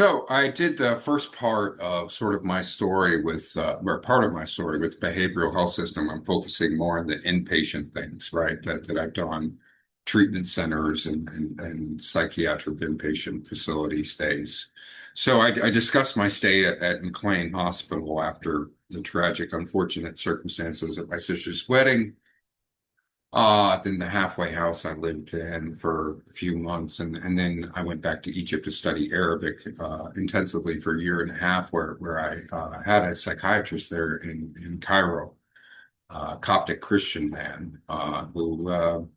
So I did the first part of sort of my story or part of my story with behavioral health system. I'm focusing more on the inpatient things, right? That I've done treatment centers and psychiatric inpatient facility stays. So I discussed my stay at McLean Hospital after the tragic, unfortunate circumstances at my sister's wedding. Then the halfway house I lived in for a few months, and then I went back to Egypt to study Arabic intensively for a year and a half, where I had a psychiatrist there in Cairo, Coptic Christian man, who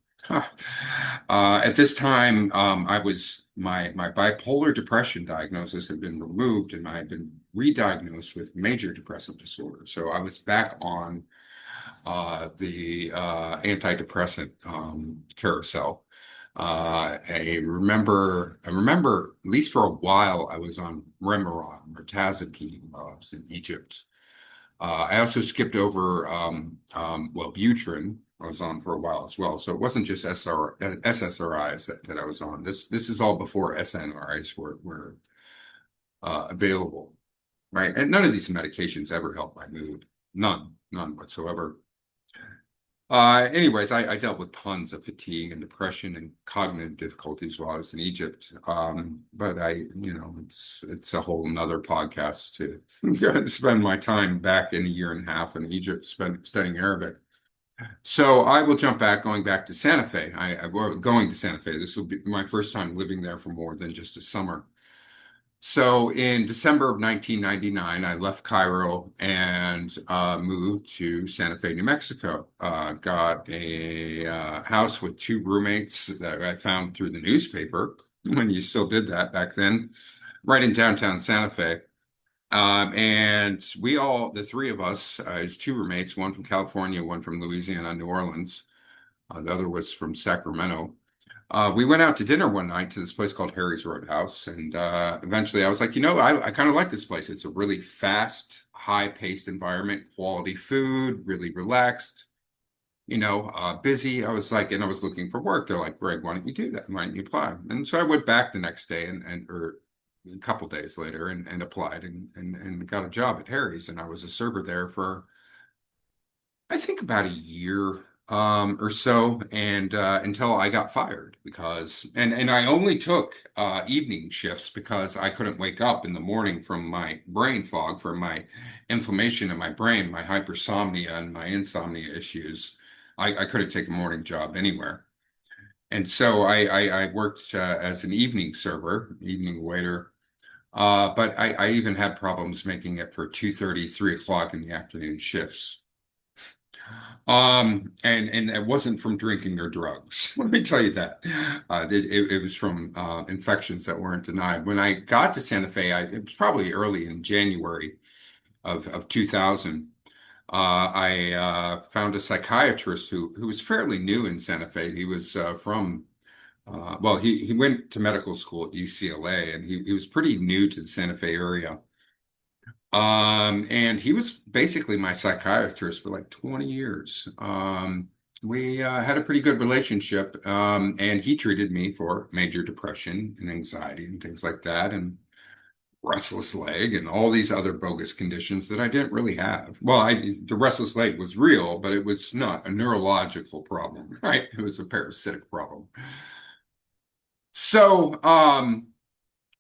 at this time I was my bipolar depression diagnosis had been removed, and I had been re-diagnosed with major depressive disorder. So I was back on the antidepressant carousel. I remember, at least for a while, I was on Remeron or Tazapine while I was in Egypt. I also skipped over Wellbutrin. I was on for a while as well. So it wasn't just SSRIs that I was on. This is all before SNRIs were available, right? And none of these medications ever helped my mood. None whatsoever. Anyways, I dealt with tons of fatigue and depression and cognitive difficulties while I was in Egypt. But it's a whole nother podcast to spend my time back in a year and a half in Egypt, studying Arabic. So I will jump back, going back to Santa Fe. Going to Santa Fe. This will be my first time living there for more than just a summer. So in December of 1999, I left Cairo and moved to Santa Fe, New Mexico. Got a house with two roommates that I found through the newspaper when you still did that back then, right in downtown Santa Fe. And the three of us, as two roommates, one from California, one from Louisiana, New Orleans, the other was from Sacramento. We went out to dinner one night to this place called Harry's Roadhouse, and eventually I was like, I kind of like this place. It's a really fast, high-paced environment, quality food, really relaxed, busy. I was like, and I was looking for work. They're like, Greg, why don't you do that? Why don't you apply? And so I went back the next day or a couple days later and applied and got a job at Harry's, and I was a server there for I think about a year or so, and until I got fired because and I only took evening shifts because I couldn't wake up in the morning from my brain fog, from my inflammation in my brain, my hypersomnia and my insomnia issues. I couldn't take a morning job anywhere. And so I worked as an evening server, evening waiter. But I even had problems making it for 2:30, 3 o'clock in the afternoon shifts. And it wasn't from drinking or drugs. Let me tell you that. It was from infections that weren't denied. When I got to Santa Fe, it was probably early in January of 2000. I found a psychiatrist who was fairly new in Santa Fe. He was he went to medical school at UCLA, and he was pretty new to the Santa Fe area. And he was basically my psychiatrist for like 20 years. We had a pretty good relationship, and he treated me for major depression and anxiety and things like that, and restless leg and all these other bogus conditions that I didn't really have. Well, the restless leg was real, but it was not a neurological problem, right? It was a parasitic problem. So,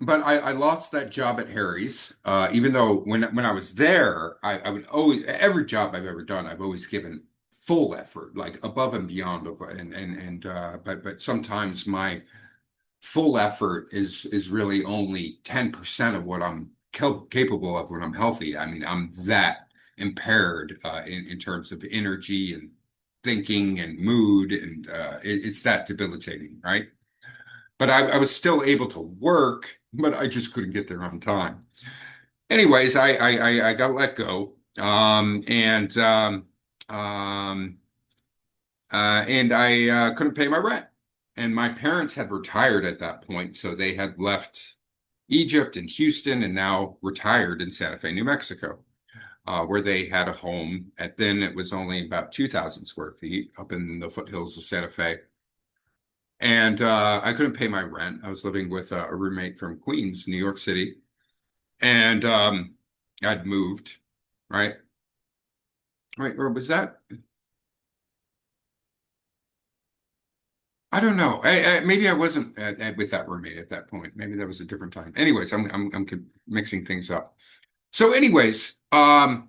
but I lost that job at Harry's, even though when I was there, I would always, every job I've ever done, I've always given full effort, like above and beyond, but sometimes my full effort is really only 10% of what I'm capable of when I'm healthy. I mean, I'm that impaired in terms of energy and thinking and mood, and it's that debilitating, right? But I was still able to work, but I just couldn't get there on time. Anyways, I got let go, um, and I couldn't pay my rent. And my parents had retired at that point, so they had left Egypt and Houston and now retired in Santa Fe, New Mexico, where they had a home. At then it was only about 2,000 square feet up in the foothills of Santa Fe. And I couldn't pay my rent. I was living with a roommate from Queens, New York City. And I'd moved, right? Right, or was that? I don't know. Maybe I wasn't with that roommate at that point. Maybe that was a different time. Anyways, I'm mixing things up. So, anyways, I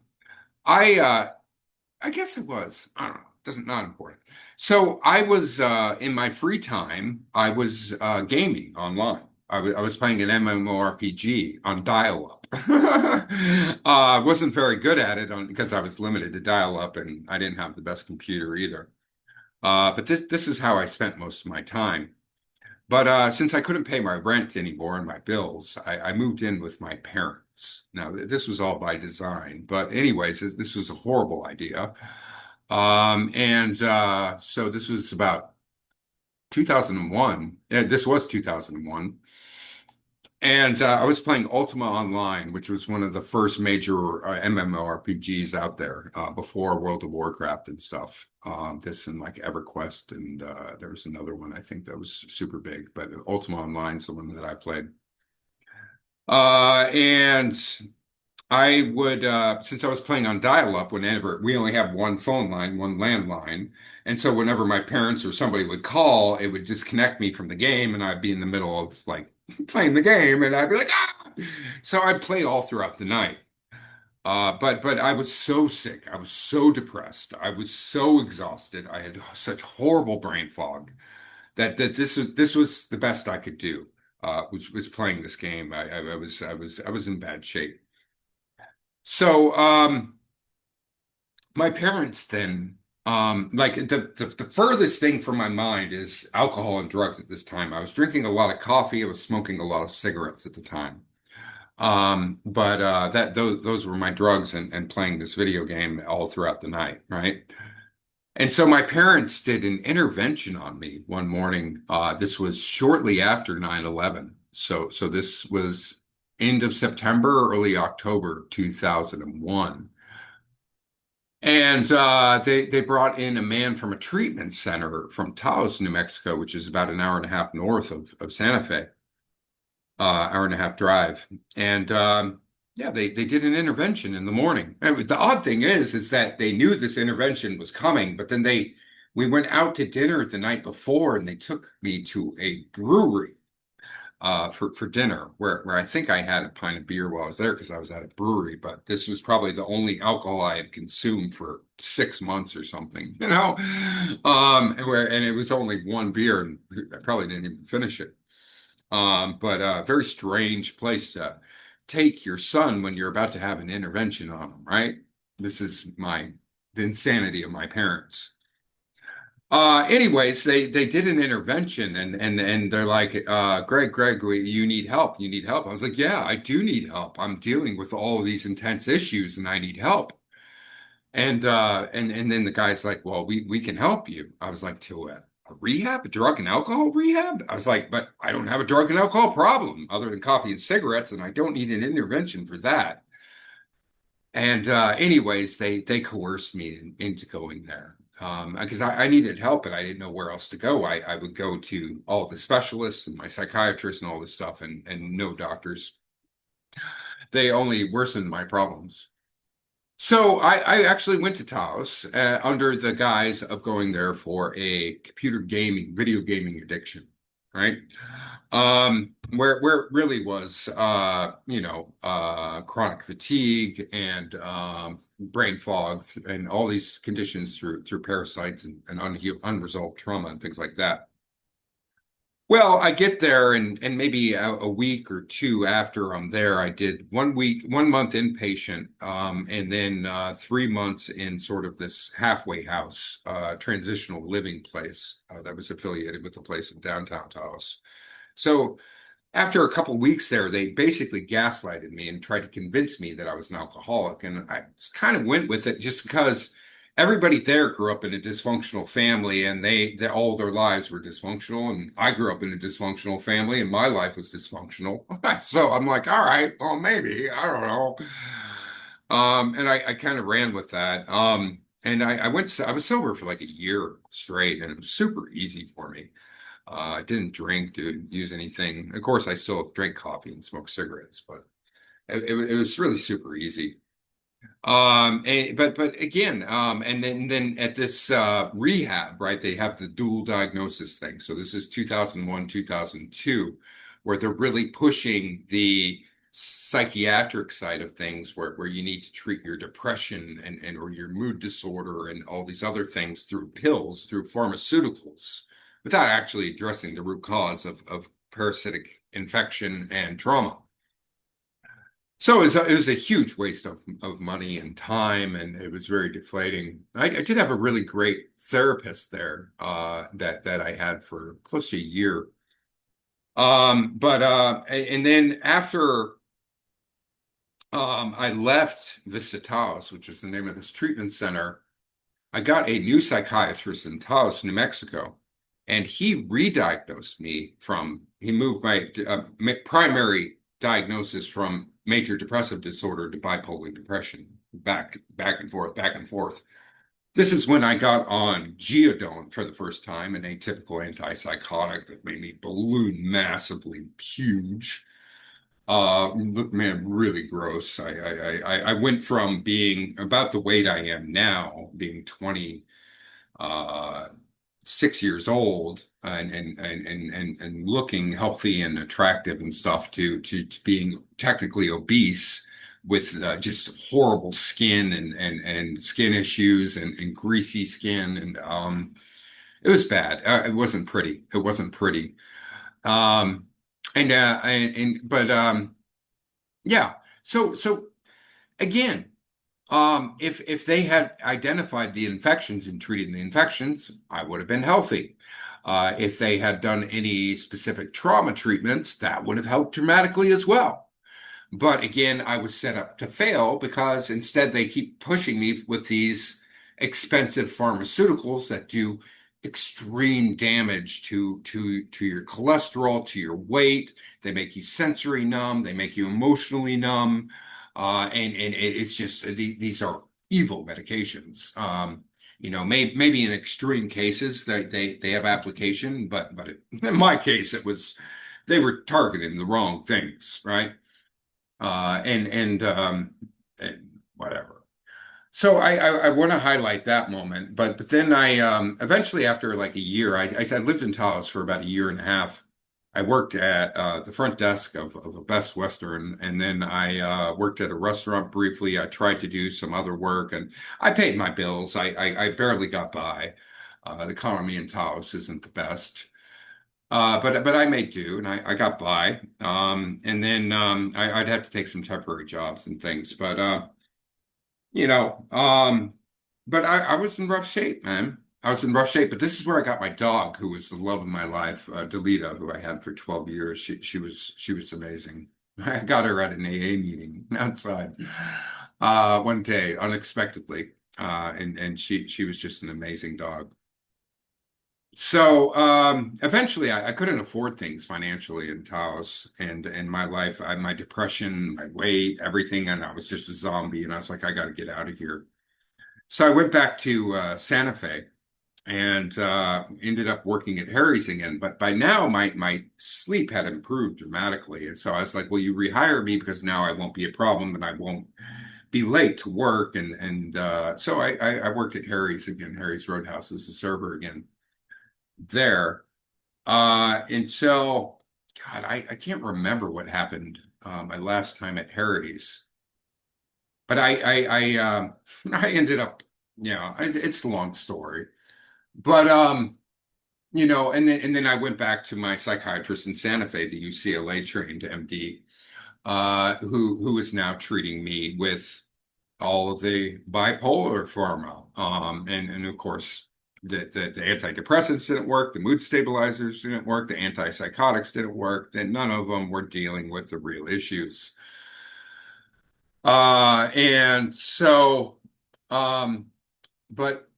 guess it was. I don't know. Doesn't not important. So I was in my free time. I was gaming online. I was playing an MMORPG on dial-up. I wasn't very good at it because I was limited to dial-up, and I didn't have the best computer either. But this is how I spent most of my time. But since I couldn't pay my rent anymore and my bills, I moved in with my parents. Now, this was all by design. But anyways, this was a horrible idea. And so this was about 2001. This was 2001. And I was playing Ultima Online, which was one of the first major MMORPGs out there before World of Warcraft and stuff. This and like EverQuest, and there was another one I think that was super big, but Ultima Online's the one that I played. And I would, since I was playing on dial-up, whenever we only have one phone line, one landline, and so whenever my parents or somebody would call, it would disconnect me from the game, and I'd be in the middle of like playing the game, and I'd be like, ah! So I'd play all throughout the night. But I was so sick, I was so depressed, I was so exhausted, I had such horrible brain fog that this was the best I could do. Was playing this game. I was in bad shape. So, my parents then, like the furthest thing from my mind is alcohol and drugs at this time. I was drinking a lot of coffee. I was smoking a lot of cigarettes at the time. But that those were my drugs and playing this video game all throughout the night, right? And so my parents did an intervention on me one morning. This was shortly after 9/11. So this was end of September, early October 2001. And they brought in a man from a treatment center from Taos, New Mexico, which is about an hour and a half north of Santa Fe, hour and a half drive. And yeah, they did an intervention in the morning. And the odd thing is that they knew this intervention was coming, but then we went out to dinner the night before, and they took me to a brewery for dinner, where I think I had a pint of beer while I was there because I was at a brewery, but this was probably the only alcohol I had consumed for 6 months or something, you know. And it was only one beer, and I probably didn't even finish it. But a very strange place to take your son when you're about to have an intervention on him, right? This is the insanity of my parents. Anyways, they did an intervention, and they're like, Gregory, you need help. You need help. I was like, yeah, I do need help. I'm dealing with all of these intense issues, and I need help. And then the guy's like, well, we can help you. I was like, to a rehab, a drug and alcohol rehab? I was like, but I don't have a drug and alcohol problem other than coffee and cigarettes, and I don't need an intervention for that. And anyways, they coerced me into going there because I needed help and I didn't know where else to go. I would go to all the specialists and my psychiatrists and all this stuff, and no doctors. They only worsened my problems. So I actually went to Taos under the guise of going there for a computer gaming, video gaming addiction, right? Where it really was, chronic fatigue and brain fog and all these conditions through parasites and unresolved trauma and things like that. Well, I get there and maybe a week or two after I'm there, I did 1 week, 1 month inpatient, and then 3 months in sort of this halfway house, transitional living place that was affiliated with the place in downtown Taos. So after a couple weeks there, they basically gaslighted me and tried to convince me that I was an alcoholic. And I just kind of went with it just because everybody there grew up in a dysfunctional family and they all their lives were dysfunctional. And I grew up in a dysfunctional family and my life was dysfunctional. So I'm like, all right, well, maybe, I don't know. And I kind of ran with that. And I was sober for like a year straight and it was super easy for me. I didn't drink, didn't use anything. Of course, I still drink coffee and smoke cigarettes, but it was really super easy. But again, and then at this rehab, right, they have the dual diagnosis thing. So this is 2001, 2002, where they're really pushing the psychiatric side of things, where you need to treat your depression and or your mood disorder and all these other things through pills, through pharmaceuticals, without actually addressing the root cause of parasitic infection and trauma. So it was a huge waste of money and time, and it was very deflating. I did have a really great therapist there, that I had for close to a year. And then after I left Vista Taos, which was the name of this treatment center, I got a new psychiatrist in Taos, New Mexico, and he re-diagnosed me he moved my primary diagnosis from major depressive disorder to bipolar depression, back and forth, back and forth. This is when I got on Geodone for the first time, an atypical antipsychotic that made me balloon massively huge. Look, man, really gross. I went from being about the weight I am now, being 6 years old and looking healthy and attractive and stuff to being technically obese with just horrible skin and skin issues and greasy skin and it was bad. It wasn't pretty. It wasn't pretty. Um, and but yeah. So again. If they had identified the infections and treated the infections, I would have been healthy. If they had done any specific trauma treatments, that would have helped dramatically as well. But again, I was set up to fail because instead they keep pushing me with these expensive pharmaceuticals that do extreme damage to your cholesterol, to your weight. They make you sensory numb, they make you emotionally numb. And it's just these are evil medications. Maybe in extreme cases they have application, but in my case it was they were targeting the wrong things, right? And whatever. So I want to highlight that moment, but then I eventually after like a year, I lived in Taos for about a year and a half. I worked at the front desk of a Best Western, and then I worked at a restaurant briefly. I tried to do some other work, and I paid my bills. I barely got by. The economy in Taos isn't the best, but I made do, and I got by. And then I'd have to take some temporary jobs and things, but you know, um, but I was in rough shape, man. I was in rough shape, but this is where I got my dog, who was the love of my life, Delita, who I had for 12 years. She was amazing. I got her at an AA meeting outside one day, unexpectedly, and she was just an amazing dog. So eventually, I couldn't afford things financially in Taos and my life, my depression, my weight, everything, and I was just a zombie. And I was like, I got to get out of here. So I went back to Santa Fe and ended up working at Harry's again. But by now, my sleep had improved dramatically, and so I was like, "Well, you rehire me because now I won't be a problem and I won't be late to work." And so I worked at Harry's again, Harry's Roadhouse as a server again there. Until God, I can't remember what happened my last time at Harry's, but I ended up, it's a long story, but and then I went back to my psychiatrist in Santa Fe, the UCLA trained MD, who is now treating me with all of the bipolar pharma. And of course, the antidepressants didn't work, the mood stabilizers didn't work, the antipsychotics didn't work, and none of them were dealing with the real issues. And so, um, but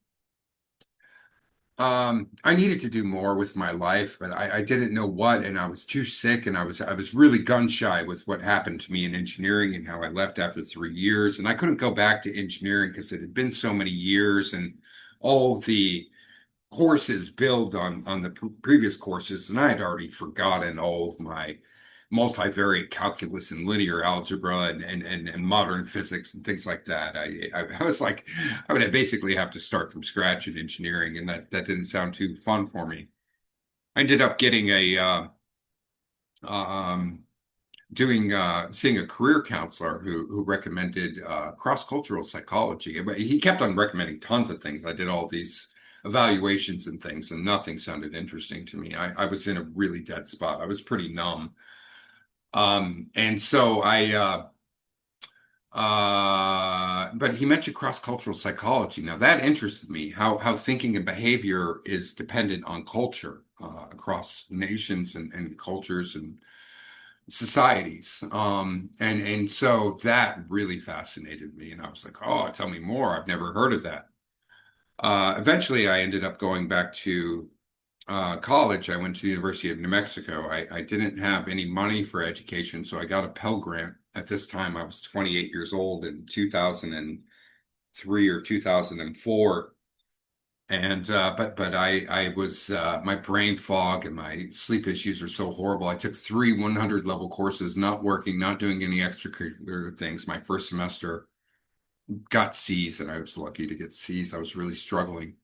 I needed to do more with my life, but I didn't know what, and I was too sick, and I was really gun shy with what happened to me in engineering and how I left after 3 years, and I couldn't go back to engineering because it had been so many years, and all the courses build on the previous courses, and I had already forgotten all of my multivariate calculus and linear algebra and modern physics and things like that. I was like, I would basically have to start from scratch in engineering, and that didn't sound too fun for me. I ended up getting a um, doing seeing a career counselor who recommended cross-cultural psychology. But he kept on recommending tons of things. I did all these evaluations and things, and nothing sounded interesting to me. I was in a really dead spot. I was pretty numb. And so but he mentioned cross-cultural psychology. Now that interested me, how thinking and behavior is dependent on culture across nations and cultures and societies. And so that really fascinated me. And I was like, oh, tell me more. I've never heard of that. Eventually, I ended up going back to college. I went to the University of New Mexico. I didn't have any money for education, so I got a Pell Grant. At this time, I was 28 years old in 2003 or 2004. And but I was my brain fog and my sleep issues are so horrible. I took three 100 level courses, not working, not doing any extracurricular things. My first semester got C's, and I was lucky to get C's. I was really struggling.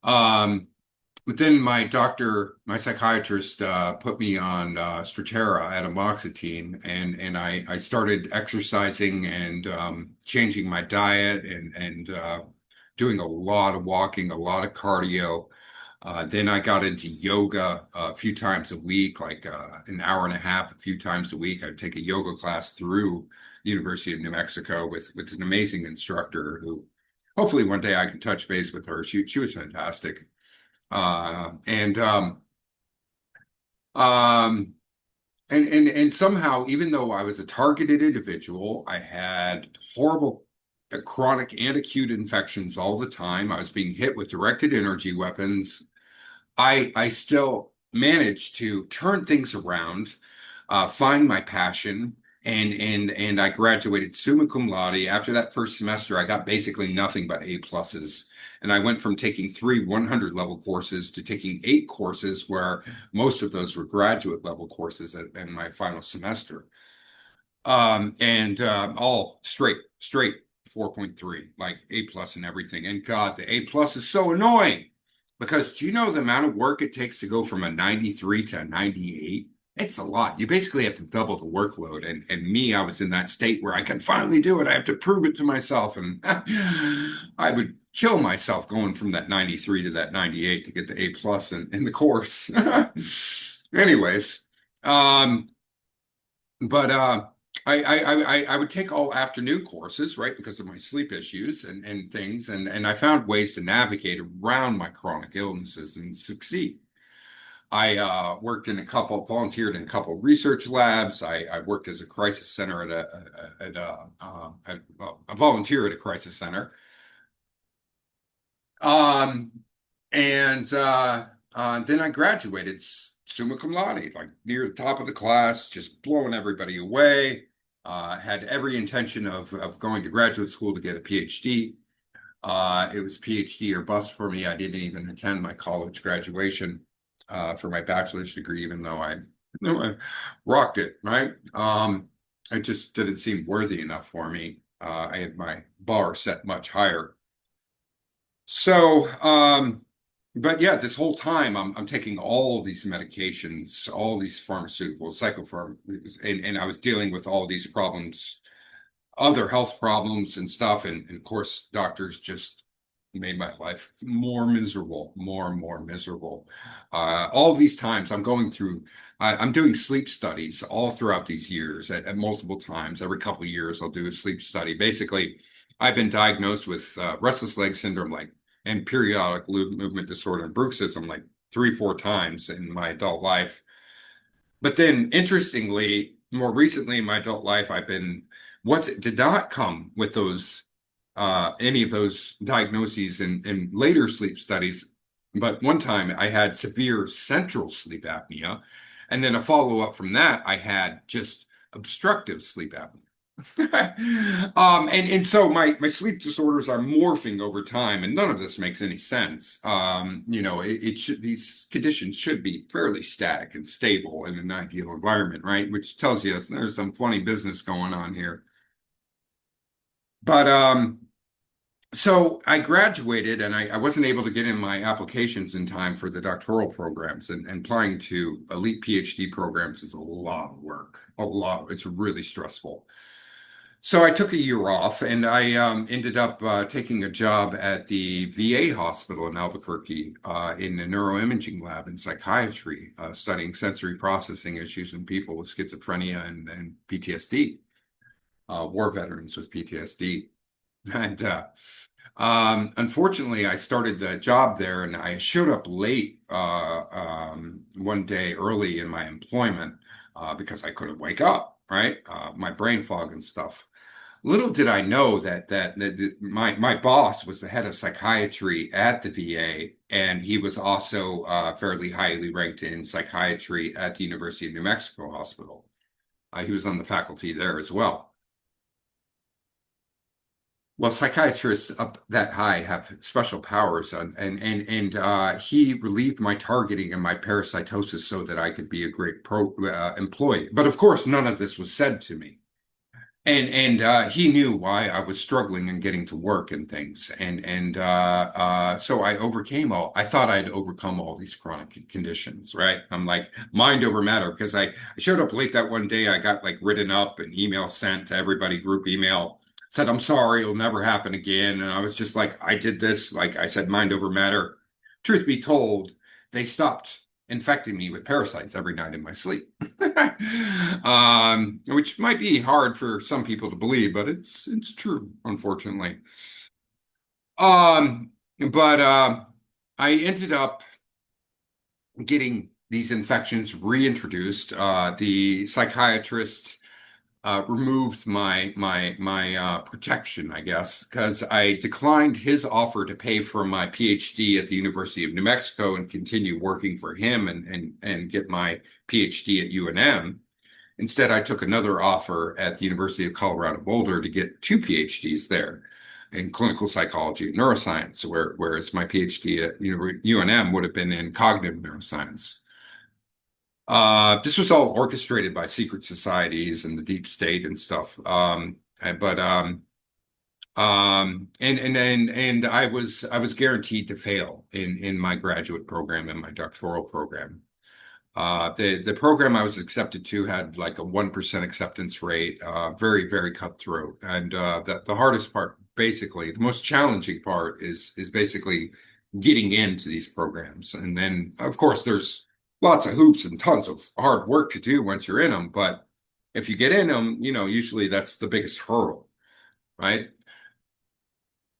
Um, but then my psychiatrist, put me on Strattera at amoxetine, and I started exercising and changing my diet and doing a lot of walking, a lot of cardio. Then I got into yoga a few times a week, like an hour and a half, a few times a week. I'd take a yoga class through the University of New Mexico with an amazing instructor who hopefully one day I can touch base with her. She was fantastic. And um and somehow, even though I was a targeted individual, I had horrible chronic and acute infections all the time. I was being hit with directed energy weapons. I still managed to turn things around, find my passion, and I graduated summa cum laude. After that first semester, I got basically nothing but A pluses. And I went from taking three 100 level courses to taking eight courses, where most of those were graduate level courses in my final semester. And all straight 4.3, like A plus and everything. And God, the A plus is so annoying because do you know the amount of work it takes to go from a 93 to a 98? It's a lot. You basically have to double the workload. And me, I was in that state where I can finally do it. I have to prove it to myself. And I would kill myself going from that 93 to that 98 to get the A plus in the course. Anyways, um, but I would take all afternoon courses, right, because of my sleep issues and things, and I found ways to navigate around my chronic illnesses and succeed. I worked in a couple, volunteered in a couple research labs. I worked as a crisis center a volunteer at a crisis center. Um, and then I graduated summa cum laude, like near the top of the class, just blowing everybody away. Had every intention of going to graduate school to get a PhD. It was PhD or bust for me. I didn't even attend my college graduation for my bachelor's degree, even though I rocked it, right? It just didn't seem worthy enough for me. I had my bar set much higher. So, but yeah, this whole time I'm taking all these medications, all these pharmaceuticals, psychopharm, and I was dealing with all these problems, other health problems and stuff. And of course, doctors just made my life more miserable, more and more miserable. All these times I'm doing sleep studies all throughout these years at multiple times. Every couple of years, I'll do a sleep study. Basically, I've been diagnosed with restless leg syndrome, like, and periodic movement disorder and bruxism, like three, four times in my adult life. But then, interestingly, more recently in my adult life, what's it did not come with those any of those diagnoses in later sleep studies. But one time I had severe central sleep apnea, and then a follow-up from that, I had just obstructive sleep apnea. And so my sleep disorders are morphing over time, and none of this makes any sense. It should these conditions should be fairly static and stable in an ideal environment, right? Which tells you there's some funny business going on here. But so I graduated, and I wasn't able to get in my applications in time for the doctoral programs, and applying to elite PhD programs is a lot of work. It's really stressful. So I took a year off, and I ended up taking a job at the VA hospital in Albuquerque in the neuroimaging lab in psychiatry, studying sensory processing issues in people with schizophrenia and PTSD, war veterans with PTSD. And unfortunately, I started the job there, and I showed up late one day early in my employment because I couldn't wake up, right? My brain fog and stuff. Little did I know that my boss was the head of psychiatry at the VA, and he was also fairly highly ranked in psychiatry at the University of New Mexico Hospital. He was on the faculty there as well. Well, psychiatrists up that high have special powers, and he relieved my targeting and my parasitosis so that I could be a great employee. But of course, none of this was said to me. And he knew why I was struggling and getting to work and things, and so I overcame all. I thought I'd overcome all these chronic conditions, right? I'm like mind over matter because I showed up late that one day. I got like written up, and email sent to everybody, group email said, "I'm sorry, it'll never happen again." And I was just like, I did this, like I said, mind over matter. Truth be told, they stopped infecting me with parasites every night in my sleep. Which might be hard for some people to believe, but it's true, unfortunately. Um, but I ended up getting these infections reintroduced. The psychiatrist removed my protection, I guess, because I declined his offer to pay for my PhD at the University of New Mexico and continue working for him and get my PhD at UNM. Instead, I took another offer at the University of Colorado Boulder to get two PhDs there in clinical psychology and neuroscience, whereas my PhD at UNM would have been in cognitive neuroscience. This was all orchestrated by secret societies and the deep state and stuff. But and I was guaranteed to fail in my graduate program and my doctoral program. The program I was accepted to had like a 1% acceptance rate, very, very cutthroat. And the hardest part, basically, the most challenging part is basically getting into these programs. And then, of course, there's lots of hoops and tons of hard work to do once you're in them. But if you get in them, usually that's the biggest hurdle, right?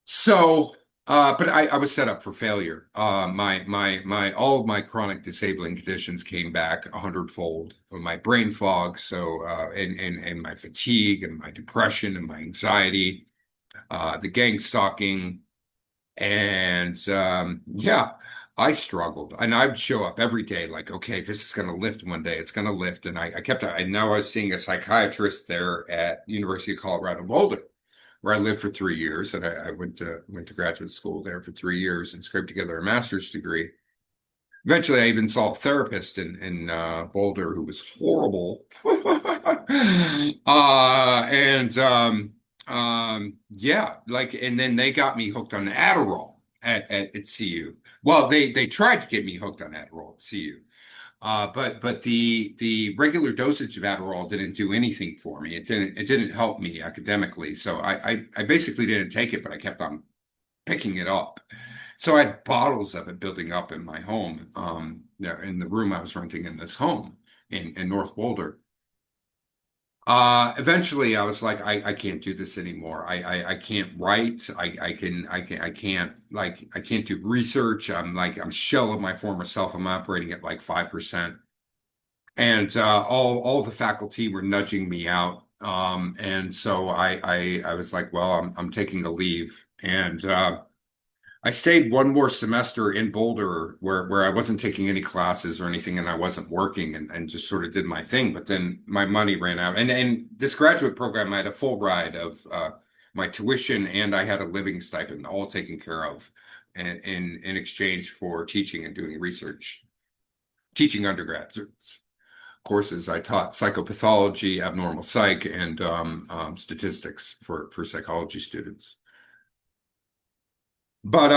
So, but I was set up for failure. All of my chronic disabling conditions came back a hundredfold. My brain fog, and my fatigue and my depression and my anxiety, the gang stalking, and yeah, I struggled. And I'd show up every day like, okay, this is going to lift one day. It's going to lift. And I now I was seeing a psychiatrist there at University of Colorado Boulder where I lived for 3 years, and I went to graduate school there for 3 years and scraped together a master's degree. Eventually, I even saw a therapist in Boulder who was horrible, yeah, like, and then they got me hooked on Adderall at CU. Well, they tried to get me hooked on Adderall at CU. But the regular dosage of Adderall didn't do anything for me. It didn't help me academically. So I basically didn't take it, but I kept on picking it up. So I had bottles of it building up in my home, there in the room I was renting in this home in North Boulder. Eventually I was like, I can't do this anymore. I can't write. I can't like, I can't do research. I'm shell of my former self. I'm operating at like 5%. And all the faculty were nudging me out. And so I was like, well, I'm taking a leave. And I stayed one more semester in Boulder where I wasn't taking any classes or anything and I wasn't working and just sort of did my thing. But then my money ran out. And this graduate program, I had a full ride of my tuition and I had a living stipend, all taken care of in exchange for teaching and doing research, teaching undergraduates courses. I taught psychopathology, abnormal psych, and statistics for psychology students. But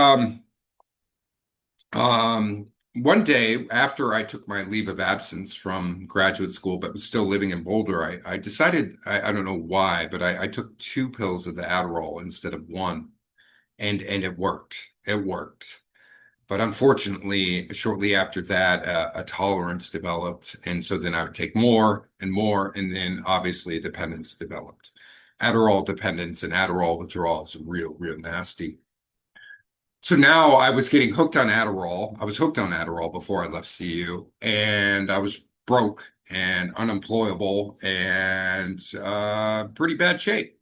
one day after I took my leave of absence from graduate school, but was still living in Boulder, I decided, I don't know why, but I took two pills of the Adderall instead of one, and it worked. It worked. But unfortunately, shortly after that, a tolerance developed. And so then I would take more and more, and then obviously dependence developed. Adderall dependence and Adderall withdrawal is real, real nasty. So now I was getting hooked on Adderall. I was hooked on Adderall before I left CU, and I was broke and unemployable and pretty bad shape.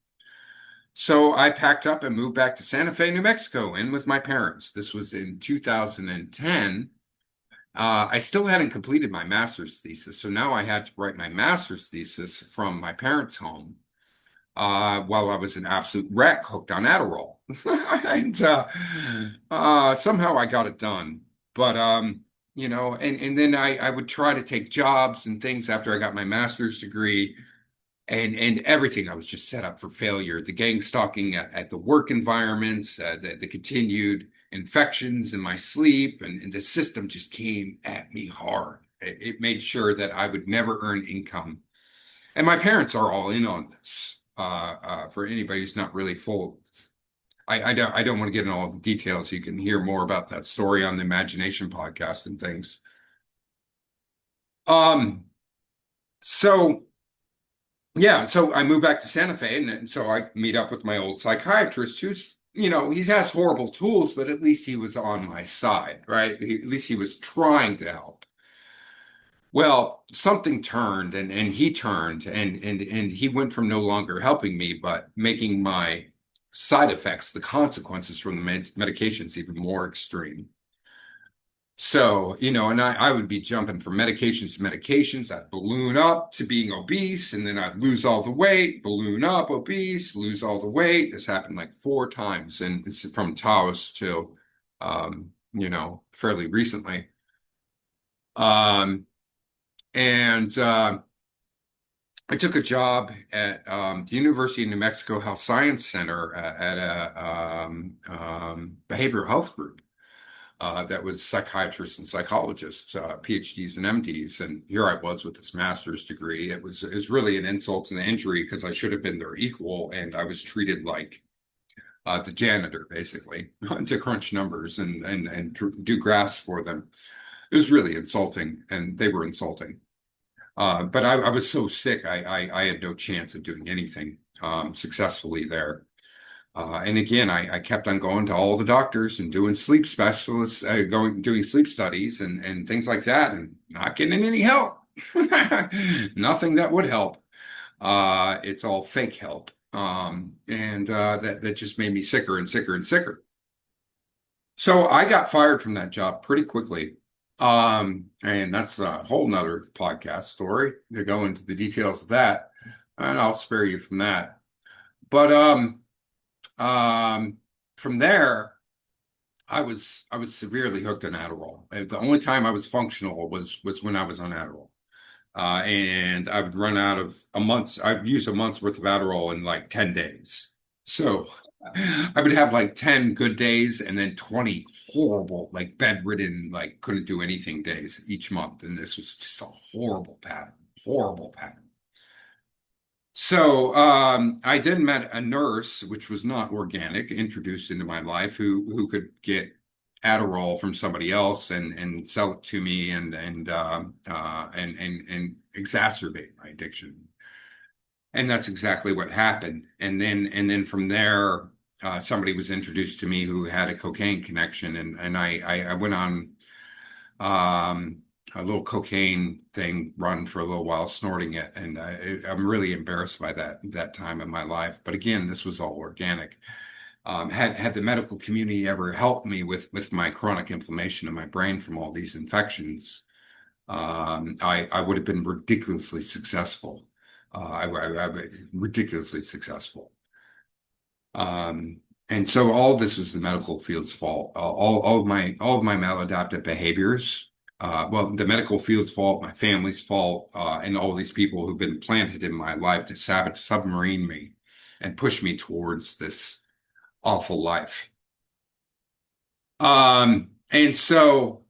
So I packed up and moved back to Santa Fe, New Mexico, in with my parents. This was in 2010. I still hadn't completed my master's thesis, so now I had to write my master's thesis from my parents' home while I was an absolute wreck hooked on Adderall. And somehow I got it done. But and then I would try to take jobs and things after I got my master's degree. And everything I was just set up for failure. The gang stalking at the work environments, the continued infections in my sleep, and the system just came at me hard. It made sure that I would never earn income. And my parents are all in on this. For anybody who's not really full, I don't want to get into all the details. You can hear more about that story on the Imagination podcast and things. Um, so. Yeah, so I moved back to Santa Fe, and so I meet up with my old psychiatrist, who's, he has horrible tools, but at least he was on my side, right? At least he was trying to help. Well, something turned, and he turned, and he went from no longer helping me, but making my side effects, the consequences from the medications, even more extreme. So, and I would be jumping from medications to medications. I'd balloon up to being obese, and then I'd lose all the weight, balloon up, obese, lose all the weight. This happened like four times, and it's from Taos to, fairly recently. Um, and I took a job at the University of New Mexico Health Science Center at a behavioral health group. That was psychiatrists and psychologists, PhDs and MDs. And here I was with this master's degree. It was really an insult and an injury because I should have been their equal, and I was treated like the janitor, basically, to crunch numbers and do graphs for them. It was really insulting, and they were insulting. But I was so sick, I had no chance of doing anything successfully there. And again, I kept on going to all the doctors and doing sleep specialists, doing sleep studies and things like that, and not getting any help. Nothing that would help. It's all fake help. And that just made me sicker and sicker and sicker. So I got fired from that job pretty quickly. And that's a whole nother podcast story to go into the details of that, and I'll spare you from that. But um, from there, I was severely hooked on Adderall. And the only time I was functional was when I was on Adderall. And I would run out of a month's, I'd use a month's worth of Adderall in like 10 days. So I would have like 10 good days and then 20 horrible, like bedridden, like couldn't do anything days each month. And this was just a horrible pattern, horrible pattern. So I then met a nurse, which was not organic, introduced into my life, who could get Adderall from somebody else and sell it to me and exacerbate my addiction. And that's exactly what happened. And then from there, somebody was introduced to me who had a cocaine connection, and I went on a little cocaine thing run for a little while, snorting it, and I'm really embarrassed by that time in my life. But again, this was all organic. Had the medical community ever helped me with my chronic inflammation in my brain from all these infections, I would have been ridiculously successful. I ridiculously successful. Um, and so all this was the medical field's fault. All of my maladaptive behaviors, well, the medical field's fault, my family's fault, and all these people who've been planted in my life to submarine me and push me towards this awful life. And so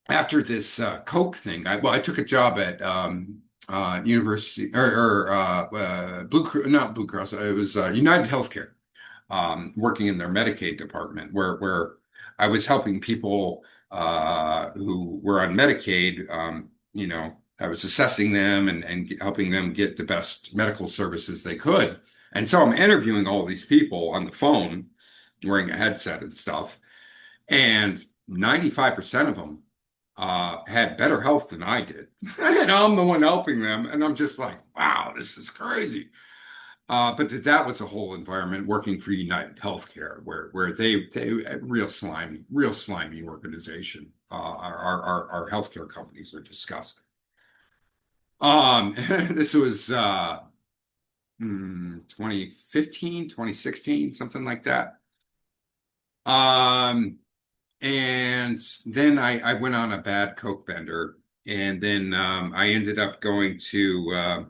after this Coke thing, I took a job at University or Blue Cross, not Blue Cross, it was United Healthcare, working in their Medicaid department, where I was helping people who were on Medicaid. I was assessing them and helping them get the best medical services they could. And so I'm interviewing all these people on the phone, wearing a headset and stuff. And 95% of them had better health than I did. And I'm the one helping them. And I'm just like, wow, this is crazy. But that was a whole environment working for United Healthcare, where they real slimy organization. Our healthcare companies are disgusting. This was 2015, 2016, something like that. Um, And then I went on a bad Coke bender, and then I ended up going to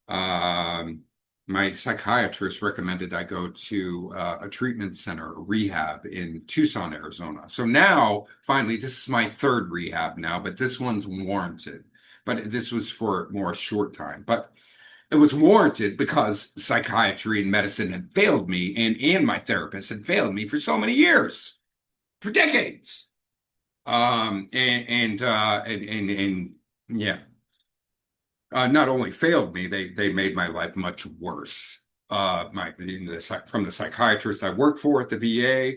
um, my psychiatrist recommended I go to a treatment center, a rehab in Tucson, Arizona. So now, finally, this is my third rehab now, but this one's warranted. But this was for more short time. But it was warranted because psychiatry and medicine had failed me, and my therapist had failed me for so many years, for decades. And yeah, not only failed me, they made my life much worse. From the psychiatrist I worked for at the VA,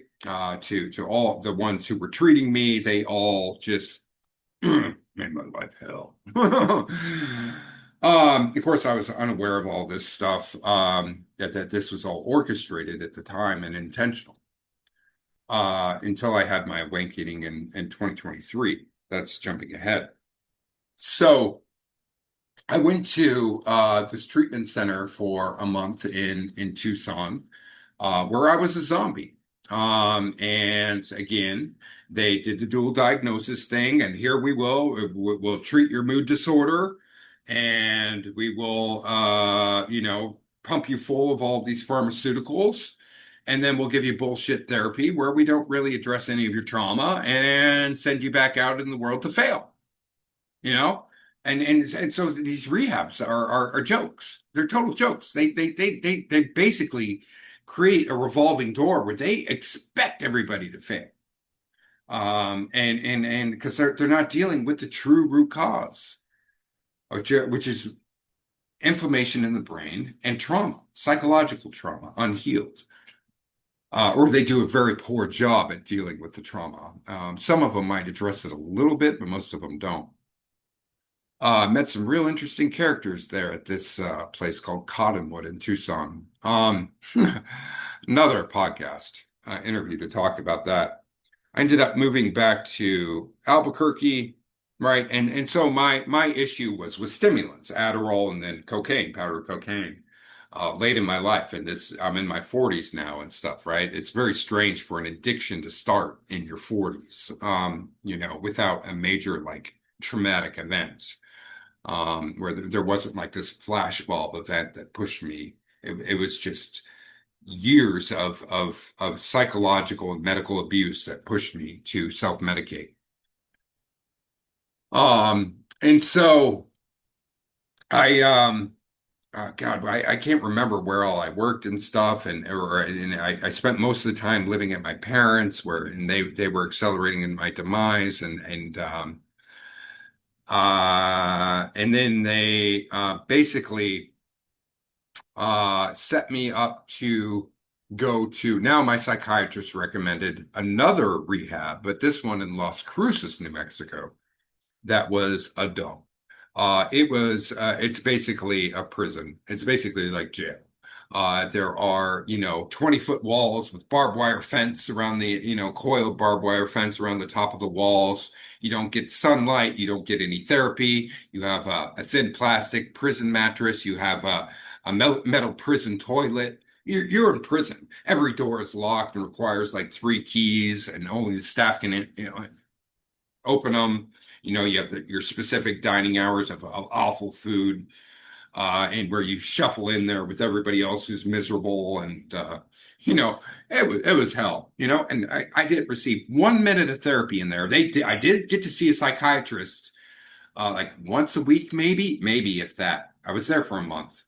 to all the ones who were treating me, they all just made my life hell. Of course, I was unaware of all this stuff, that this was all orchestrated at the time and intentional, until I had my awakening in 2023. That's jumping ahead. So I went to this treatment center for a month in Tucson, where I was a zombie. And again, they did the dual diagnosis thing, and here we'll treat your mood disorder, and we will, pump you full of all these pharmaceuticals. And then we'll give you bullshit therapy where we don't really address any of your trauma and send you back out in the world to fail, you know? And so these rehabs are jokes. They're total jokes. They basically create a revolving door where they expect everybody to fail. And because they're not dealing with the true root cause, which is inflammation in the brain and trauma, psychological trauma, unhealed. Or they do a very poor job at dealing with the trauma. Some of them might address it a little bit, but most of them don't. Met some real interesting characters there at this place called Cottonwood in Tucson. Another podcast interview to talk about that. I ended up moving back to Albuquerque, right? And so my issue was with stimulants, Adderall, and then cocaine, powder cocaine, late in my life. And I'm in my 40s now and stuff, right? It's very strange for an addiction to start in your 40s, without a major like traumatic event, where there wasn't like this flashbulb event that pushed me. It was just years of psychological and medical abuse that pushed me to self-medicate. And so God, I can't remember where all I worked and stuff, and I spent most of the time living at my parents, and they were accelerating in my demise, and then they basically set me up to go to, now my psychiatrist recommended another rehab, but this one in Las Cruces, New Mexico, that was a dump. It's basically a prison. It's basically like jail. There are, 20-foot walls with barbed wire fence around the, coiled barbed wire fence around the top of the walls. You don't get sunlight. You don't get any therapy. You have a thin plastic prison mattress. You have a metal prison toilet. You're in prison. Every door is locked and requires like three keys, and only the staff can, open them. You have your specific dining hours of awful food, and where you shuffle in there with everybody else who's miserable, and you know, it was hell, and I didn't receive 1 minute of therapy in there. I did get to see a psychiatrist like once a week, maybe if that. I was there for a month,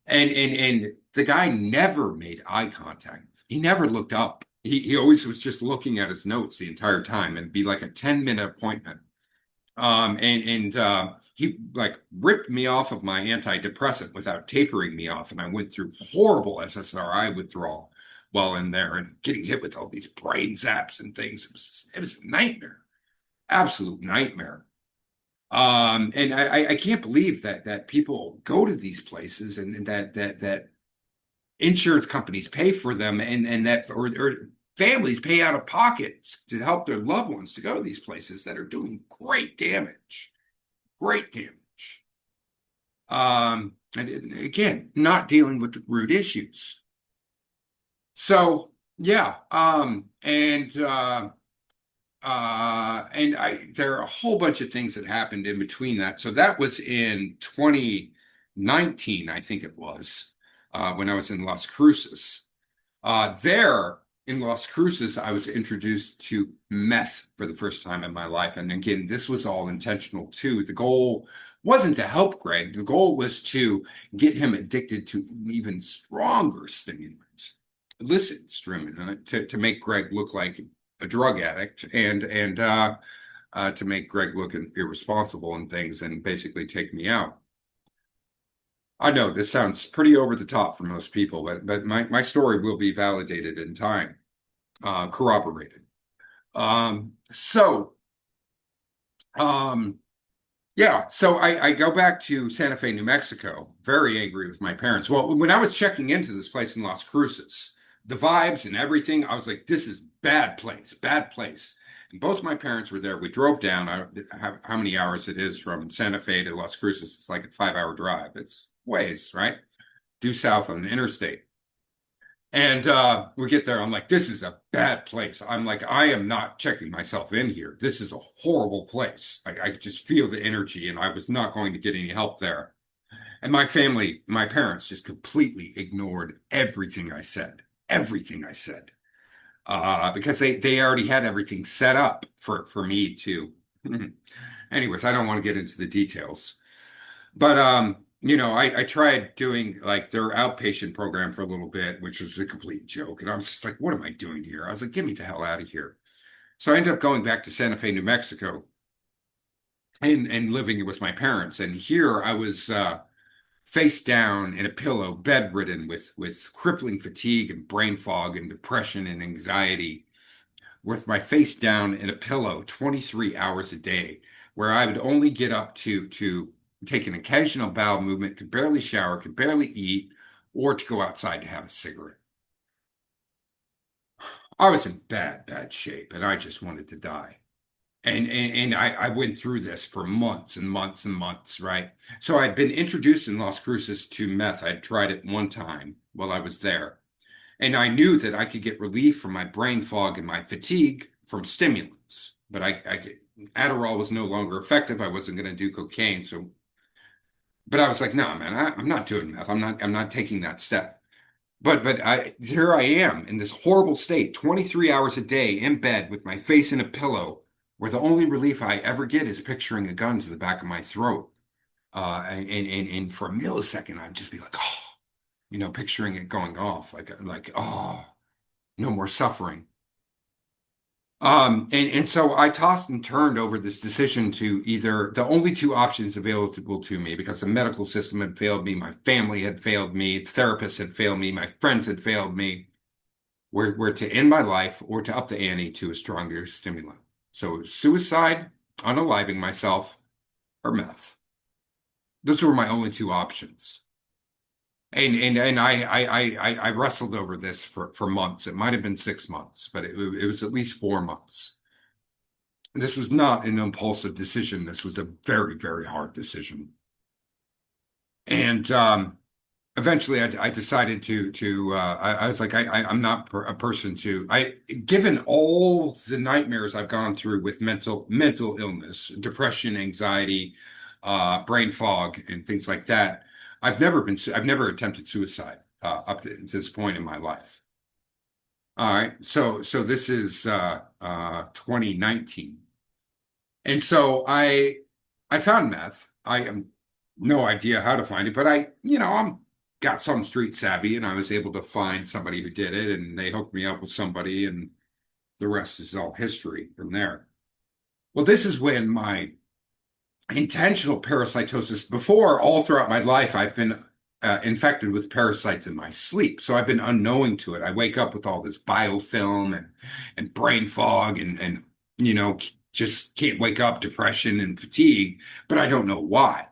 and the guy never made eye contact. He never looked up. He always was just looking at his notes the entire time, and it'd be like a 10-minute appointment. And he like ripped me off of my antidepressant without tapering me off, and I went through horrible SSRI withdrawal while in there and getting hit with all these brain zaps and things. It was a nightmare, absolute nightmare. And I can't believe that people go to these places, and that insurance companies pay for them, and that or families pay out of pockets to help their loved ones to go to these places that are doing great damage, great damage. And again, not dealing with the root issues. So yeah, there are a whole bunch of things that happened in between that. So that was in 2019, I think it was, when I was in Las Cruces. There in Las Cruces, I was introduced to meth for the first time in my life. And again, this was all intentional too. The goal wasn't to help Greg. The goal was to get him addicted to even stronger stimulants, illicit stimulant, to make Greg look like a drug addict, and to make Greg look irresponsible and things, and basically take me out. I know this sounds pretty over the top for most people, but my story will be validated in time, corroborated. So yeah, so I go back to Santa Fe, New Mexico, very angry with my parents. Well, when I was checking into this place in Las Cruces, the vibes and everything, I was like, this is bad place, bad place. And both my parents were there. We drove down. How many hours it is from Santa Fe to Las Cruces? It's like a 5-hour drive. It's ways, right? Due south on the interstate. And we get there. I'm like, this is a bad place. I'm like, I am not checking myself in here. This is a horrible place. I just feel the energy, and I was not going to get any help there. And my family, my parents just completely ignored everything I said, because they already had everything set up for me to. Anyways, I don't want to get into the details. But I tried doing like their outpatient program for a little bit, which was a complete joke. And I was just like, what am I doing here? I was like, get me the hell out of here. So I ended up going back to Santa Fe, New Mexico, and living with my parents. And here I was face down in a pillow, bedridden with crippling fatigue and brain fog and depression and anxiety, with my face down in a pillow 23 hours a day, where I would only get up to take an occasional bowel movement, could barely shower, could barely eat, or to go outside to have a cigarette. I was in bad shape, and I just wanted to die. And I went through this for months and months and months, right? So I'd been introduced in Las Cruces to meth. I'd tried it one time while I was there. And I knew that I could get relief from my brain fog and my fatigue from stimulants. But Adderall was no longer effective. I wasn't going to do cocaine. But I was like, no, man, I'm not doing meth. I'm not taking that step. But here I am in this horrible state, 23 hours a day in bed with my face in a pillow, where the only relief I ever get is picturing a gun to the back of my throat. And for a millisecond, I'd just be like, oh, picturing it going off, like, oh, no more suffering. And so I tossed and turned over this decision to either the only two options available to me, because the medical system had failed me, my family had failed me, therapists had failed me, my friends had failed me, were to end my life or to up the ante to a stronger stimulant. So suicide, unaliving myself, or meth. Those were my only two options. And I wrestled over this for months. It might have been 6 months, but it was at least 4 months. This was not an impulsive decision. This was a very, very hard decision. And eventually I decided I was like, I'm not a person given all the nightmares I've gone through with mental illness, depression, anxiety, brain fog, and things like that. I've never attempted suicide up to this point in my life. All right. So this is 2019. And so I found meth. I have no idea how to find it, but I'm got some street savvy and I was able to find somebody who did it and they hooked me up with somebody and the rest is all history from there. Well, this is when my intentional parasitosis, before all throughout my life, I've been infected with parasites in my sleep. So I've been unknowing to it. I wake up with all this biofilm and brain fog and you know, just can't wake up, depression and fatigue, but I don't know why.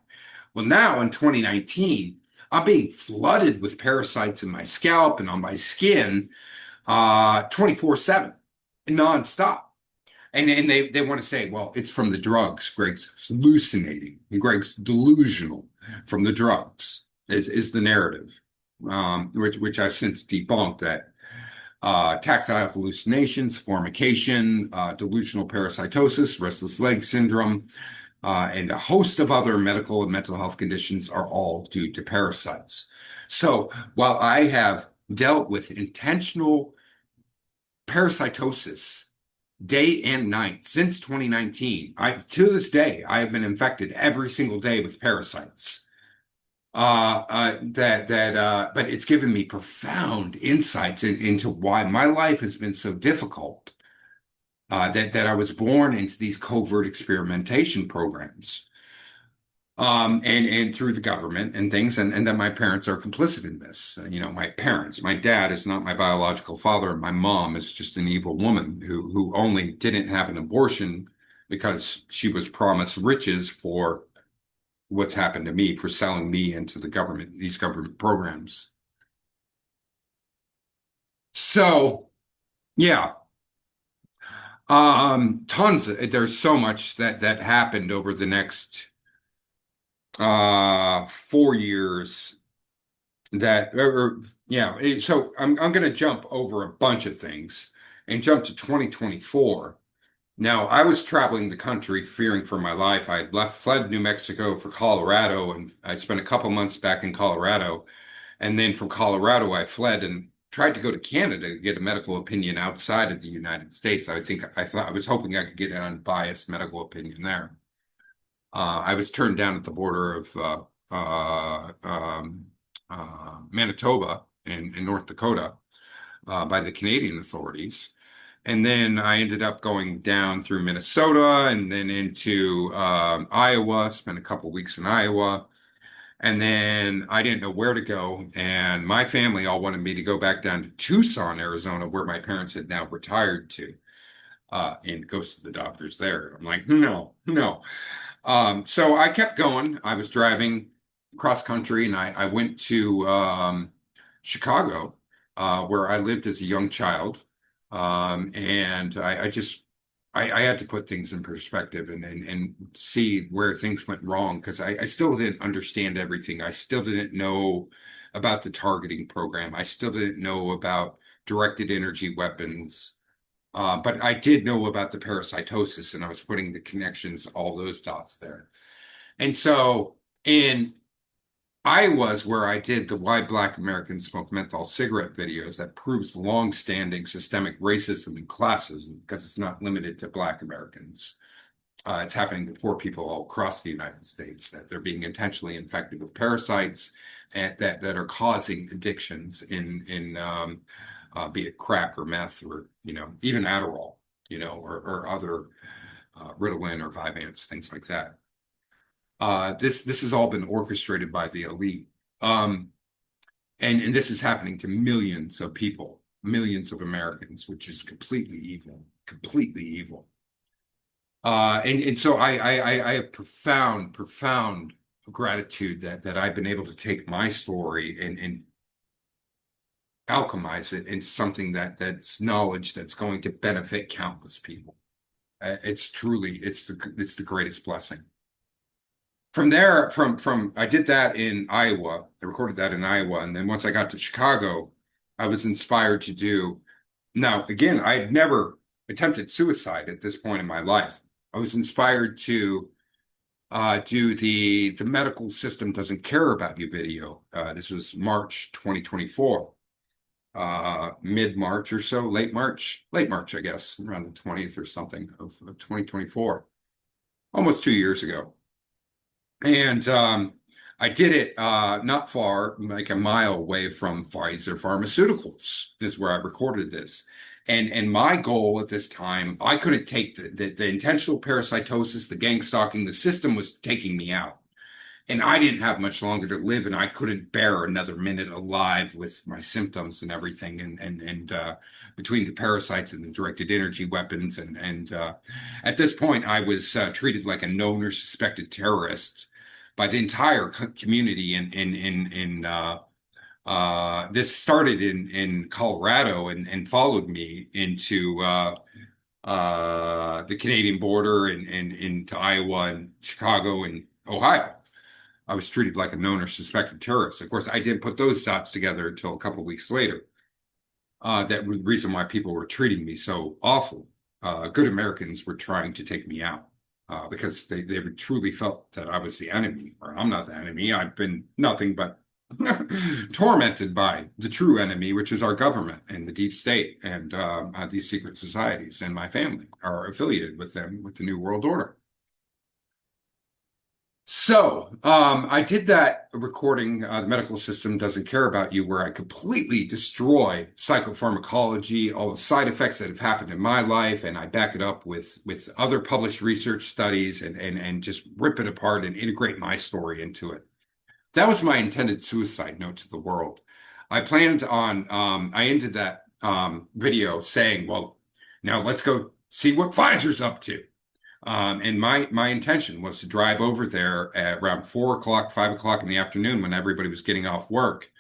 Well, now in 2019, I'm being flooded with parasites in my scalp and on my skin 24/7, nonstop. And they want to say, well, it's from the drugs. Greg's hallucinating. And Greg's delusional from the drugs is the narrative, which I've since debunked that tactile hallucinations, formication, delusional parasitosis, restless leg syndrome, and a host of other medical and mental health conditions are all due to parasites. So while I have dealt with intentional parasitosis day and night since 2019, to this day, I have been infected every single day with parasites. But it's given me profound insights into why my life has been so difficult. That I was born into these covert experimentation programs, and through the government and things, and that my parents are complicit in this. My parents, my dad is not my biological father, and my mom is just an evil woman who only didn't have an abortion because she was promised riches for what's happened to me for selling me into these government programs. So, yeah, there's so much that happened over the next 4 years yeah. So I'm going to jump over a bunch of things and jump to 2024. Now, I was traveling the country fearing for my life. I had fled New Mexico for Colorado, and I'd spent a couple months back in Colorado. And then from Colorado, I fled and tried to go to Canada to get a medical opinion outside of the United States. I was hoping I could get an unbiased medical opinion there. I was turned down at the border of Manitoba in North Dakota by the Canadian authorities. And then I ended up going down through Minnesota and then into Iowa, spent a couple weeks in Iowa. And then I didn't know where to go. And my family all wanted me to go back down to Tucson, Arizona, where my parents had now retired to, and go to the doctors there. I'm like, no, no. So I kept going. I was driving cross country and I went to Chicago, where I lived as a young child. And I had to put things in perspective and see where things went wrong because I still didn't understand everything. I still didn't know about the targeting program. I still didn't know about directed energy weapons. But I did know about the parasitosis and I was putting the connections, all those dots there. And so in Iowa's where I did the Why Black Americans Smoke Menthol Cigarette videos that proves long-standing systemic racism and classism because it's not limited to Black Americans. It's happening to poor people all across the United States, that they're being intentionally infected with parasites and that are causing addictions be it crack or meth or, even Adderall, or other Ritalin or Vyvanse, things like that. This has all been orchestrated by the elite. And this is happening to millions of people, millions of Americans, which is completely evil, completely evil. And so I have profound gratitude that I've been able to take my story and alchemize it into something that's knowledge that's going to benefit countless people. It's truly, it's the greatest blessing. From there, from I did that in Iowa. I recorded that in Iowa, and then once I got to Chicago, I was inspired to do. Now, again, I had never attempted suicide at this point in my life. I was inspired to do the medical system doesn't care about you video. This was March 2024, mid-March or so, late March, I guess, around the 20th or something of 2024, almost 2 years ago. And I did it not far, like a mile away from Pfizer Pharmaceuticals. This is where I recorded this. And my goal at this time, I couldn't take the intentional parasitosis, the gang stalking, the system was taking me out. And I didn't have much longer to live, and I couldn't bear another minute alive with my symptoms and everything. And between the parasites and the directed energy weapons, and at this point, I was treated like a known or suspected terrorist by the entire community in this started in Colorado and followed me into the Canadian border and into Iowa and Chicago and Ohio. I was treated like a known or suspected terrorist. Of course, I didn't put those dots together until a couple of weeks later. That was the reason why people were treating me so awful. Good Americans were trying to take me out because they truly felt that I was the enemy, or I'm not the enemy. I've been nothing but tormented by the true enemy, which is our government and the deep state and these secret societies. And my family are affiliated with them with the New World Order. So, I did that recording, The Medical System Doesn't Care About You, where I completely destroy psychopharmacology, all the side effects that have happened in my life, and I back it up with other published research studies and just rip it apart and integrate my story into it. That was my intended suicide note to the world. I planned on, I ended that video saying, well, now let's go see what Pfizer's up to. And my intention was to drive over there at around 4 o'clock, 5 o'clock in the afternoon when everybody was getting off work,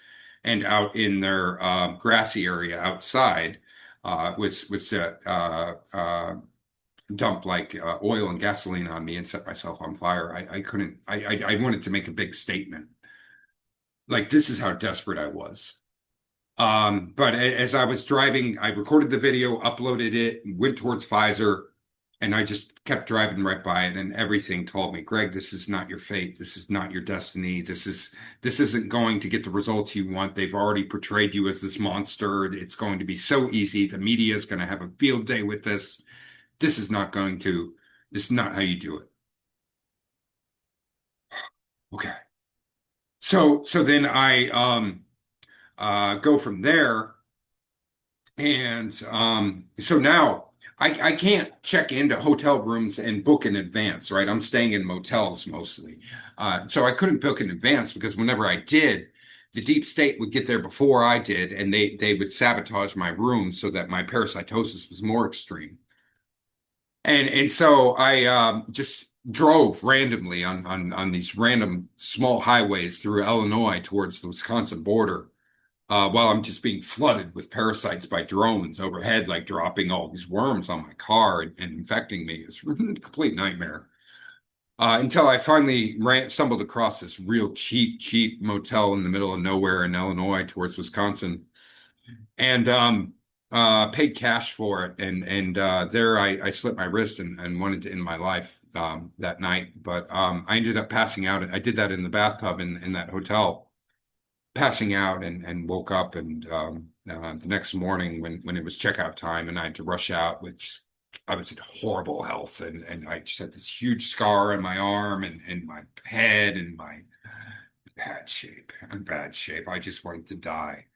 and out in their grassy area outside was dump like oil and gasoline on me and set myself on fire. I couldn't. I wanted to make a big statement, like this is how desperate I was. But as I was driving, I recorded the video, uploaded it, went towards Pfizer. And I just kept driving right by it, and everything told me, Greg, this is not your fate. This is not your destiny. This isn't going to get the results you want. They've already portrayed you as this monster. It's going to be so easy. The media is going to have a field day with this. This is not how you do it. Okay. So then I go from there, and so now. I can't check into hotel rooms and book in advance, right? I'm staying in motels mostly. So I couldn't book in advance because whenever I did, the deep state would get there before I did, and they would sabotage my room so that my parasitosis was more extreme. And so I just drove randomly on these random small highways through Illinois towards the Wisconsin border while I'm just being flooded with parasites by drones overhead, like dropping all these worms on my car and infecting me. It's a complete nightmare. Until I finally stumbled across this real cheap motel in the middle of nowhere in Illinois towards Wisconsin, and paid cash for it. And there I slit my wrist and wanted to end my life that night. But I ended up passing out. I did that in the bathtub in that hotel, passing out and woke up and the next morning when it was checkout time and I had to rush out, which I was in horrible health and I just had this huge scar on my arm and my head and my bad shape. I'm in bad shape. I just wanted to die.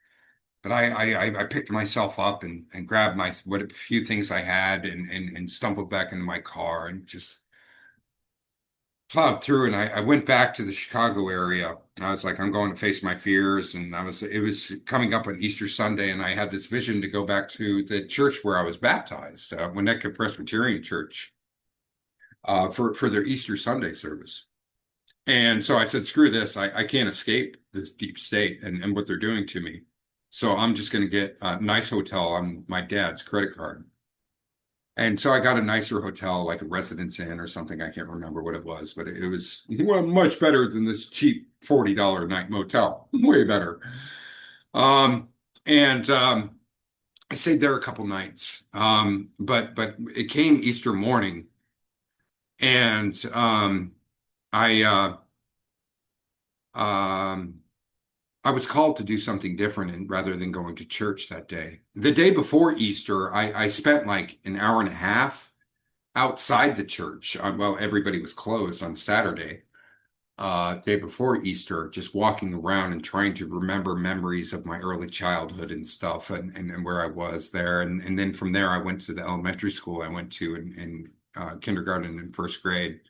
But I picked myself up and grabbed what few things I had and stumbled back into my car and just plowed through, and I went back to the Chicago area. I was like, I'm going to face my fears. And it was coming up on Easter Sunday, and I had this vision to go back to the church where I was baptized, Winnetka Presbyterian Church, for their Easter Sunday service. And so I said, screw this. I can't escape this deep state and what they're doing to me. So I'm just going to get a nice hotel on my dad's credit card. And so I got a nicer hotel, like a Residence Inn or something. I can't remember what it was, but it was well, much better than this cheap $40 a night motel. Way better. Um, and I stayed there a couple nights. But it came Easter morning, and I um, I was called to do something different and rather than going to church that day. The day before Easter, I spent like an hour and a half outside the church. Well, everybody was closed on Saturday, day before Easter, just walking around and trying to remember memories of my early childhood and stuff and where I was there. And then from there, I went to the elementary school I went to in kindergarten and first grade,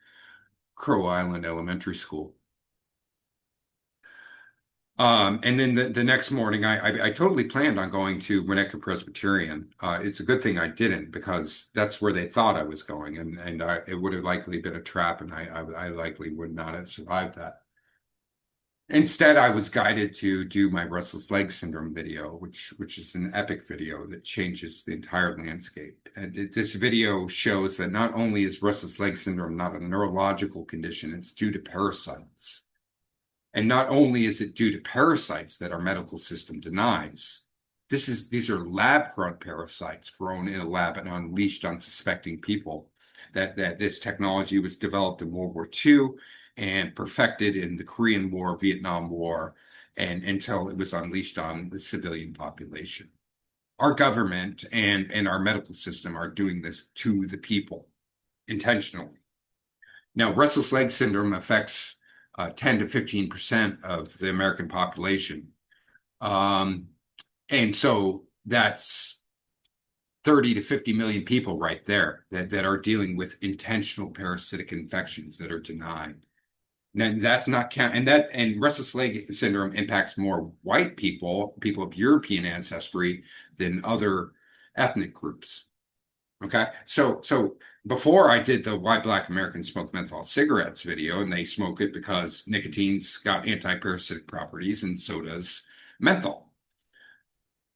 Crow Island Elementary School. And then the next morning, I totally planned on going to Winnetka Presbyterian. It's a good thing I didn't because that's where they thought I was going, and it would have likely been a trap, and I likely would not have survived that. Instead, I was guided to do my restless leg syndrome video, which is an epic video that changes the entire landscape. And this video shows that not only is restless leg syndrome not a neurological condition, it's due to parasites. And not only is it due to parasites that our medical system denies, these are lab-grown parasites grown in a lab and unleashed on suspecting people. That this technology was developed in World War II and perfected in the Korean War, Vietnam War, and until it was unleashed on the civilian population. Our government and our medical system are doing this to the people intentionally. Now, restless leg syndrome affects 10 to 15% of the American population. Um, and so that's 30 to 50 million people right there that are dealing with intentional parasitic infections that are denied. Now, that's not count, and restless leg syndrome impacts more white people of European ancestry than other ethnic groups. Okay. So before I did the Why Black Americans Smoke Menthol Cigarettes video, and they smoke it because nicotine's got anti-parasitic properties, and so does menthol.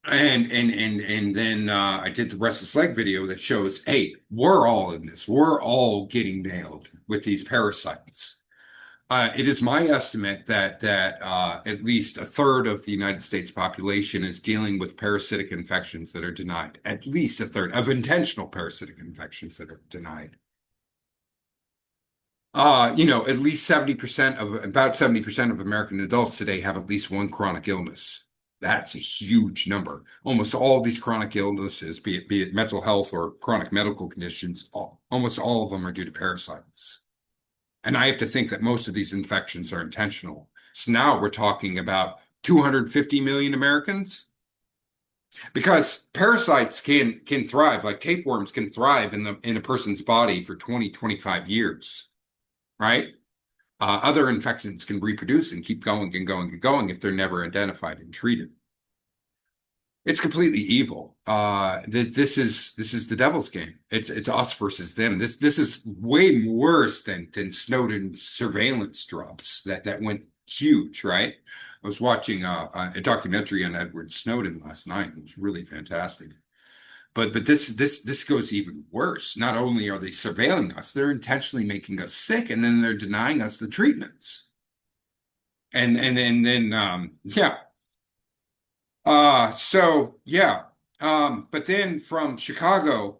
And then I did the Restless Leg video that shows, hey, we're all in this. We're all getting nailed with these parasites. It is my estimate that at least a third of the United States population is dealing with parasitic infections that are denied. At least a third of intentional parasitic infections that are denied. At least 70% about 70% of American adults today have at least one chronic illness. That's a huge number. Almost all these chronic illnesses, be it mental health or chronic medical conditions, almost all of them are due to parasites. And I have to think that most of these infections are intentional. So now we're talking about 250 million Americans because parasites can thrive, like tapeworms can thrive in a person's body for 20, 25 years, right? Other infections can reproduce and keep going and going and going if they're never identified and treated. It's completely evil. This is the devil's game. It's us versus them. This is way worse than Snowden surveillance drops that went huge, right? I was watching a documentary on Edward Snowden last night. It was really fantastic. But this goes even worse. Not only are they surveilling us, they're intentionally making us sick, and then they're denying us the treatments. And then yeah. So yeah. But then from Chicago,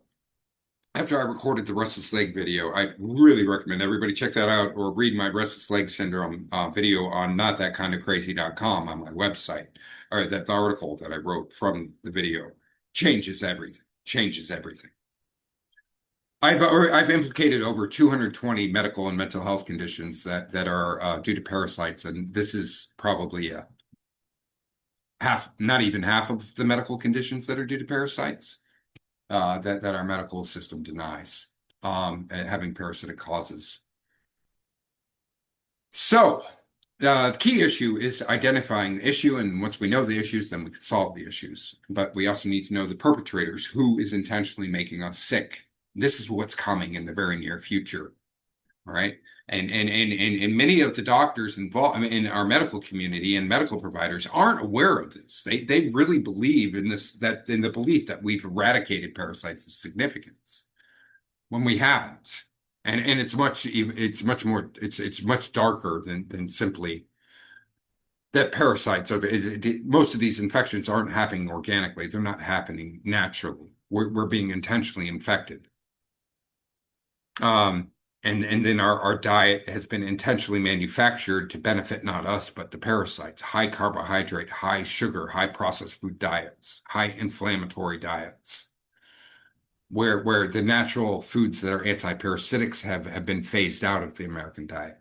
after I recorded the Restless Leg video, I really recommend everybody check that out or read my Restless Leg Syndrome video on notthatkindofcrazy.com on my website, or that the article that I wrote from the video changes everything, changes everything. I've implicated over 220 medical and mental health conditions that are due to parasites, and this is probably half, not even half of the medical conditions that are due to parasites that our medical system denies having parasitic causes. So the key issue is identifying the issue, and once we know the issues, then we can solve the issues. But we also need to know the perpetrators, who is intentionally making us sick. This is what's coming in the very near future, all right? And many of the doctors involved, I mean, in our medical community and medical providers aren't aware of this. They really believe in this, that in the belief that we've eradicated parasites of significance when we haven't. And it's much darker than simply that parasites are most of these infections aren't happening organically. They're not happening naturally. We're being intentionally infected. Um, and then our diet has been intentionally manufactured to benefit not us, but the parasites. High carbohydrate, high sugar, high processed food diets, high inflammatory diets, where the natural foods that are anti-parasitics have been phased out of the American diet.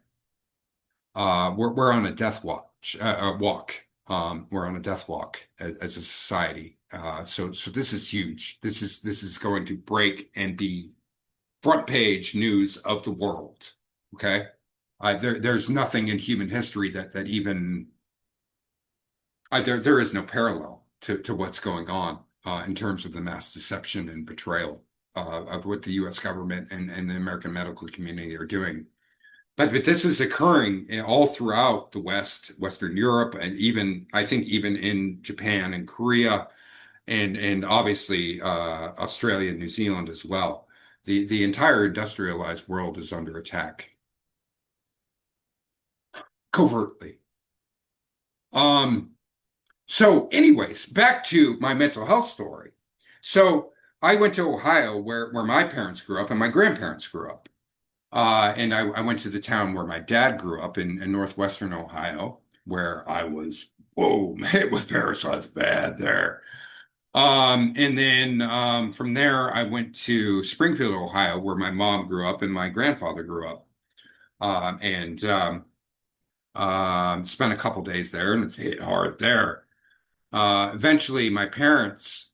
We're on a death walk. We're on a death walk as a society. So this is huge. This is going to break and be front page news of the world. Okay. There's nothing in human history that even there is no parallel to what's going on in terms of the mass deception and betrayal of what the U.S. government and the American medical community are doing. But this is occurring all throughout the West, Western Europe, and even I think even in Japan and Korea, and obviously Australia and New Zealand as well. The entire industrialized world is under attack covertly. Um, so anyways, back to my mental health story. So I went to Ohio where my parents grew up and my grandparents grew up. And I went to the town where my dad grew up in northwestern Ohio, where I was, whoa, hit with parasites bad there. And then from there, I went to Springfield, Ohio, where my mom grew up and my grandfather grew up. And spent a couple days there, and it's hit hard there. Eventually, my parents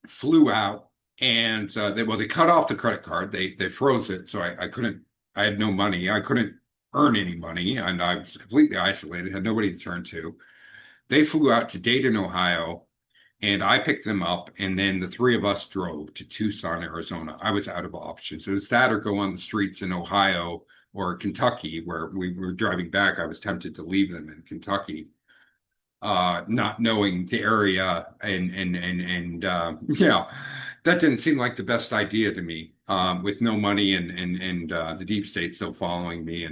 flew out, and they cut off the credit card. They froze it, so I couldn't. I had no money. I couldn't earn any money, and I was completely isolated. Had nobody to turn to. They flew out to Dayton, Ohio. And I picked them up, and then the three of us drove to Tucson, Arizona. I was out of options. It was that or go on the streets in Ohio or Kentucky, where we were driving back. I was tempted to leave them in Kentucky, not knowing the area, and yeah, that didn't seem like the best idea to me. With no money and the deep state still following me,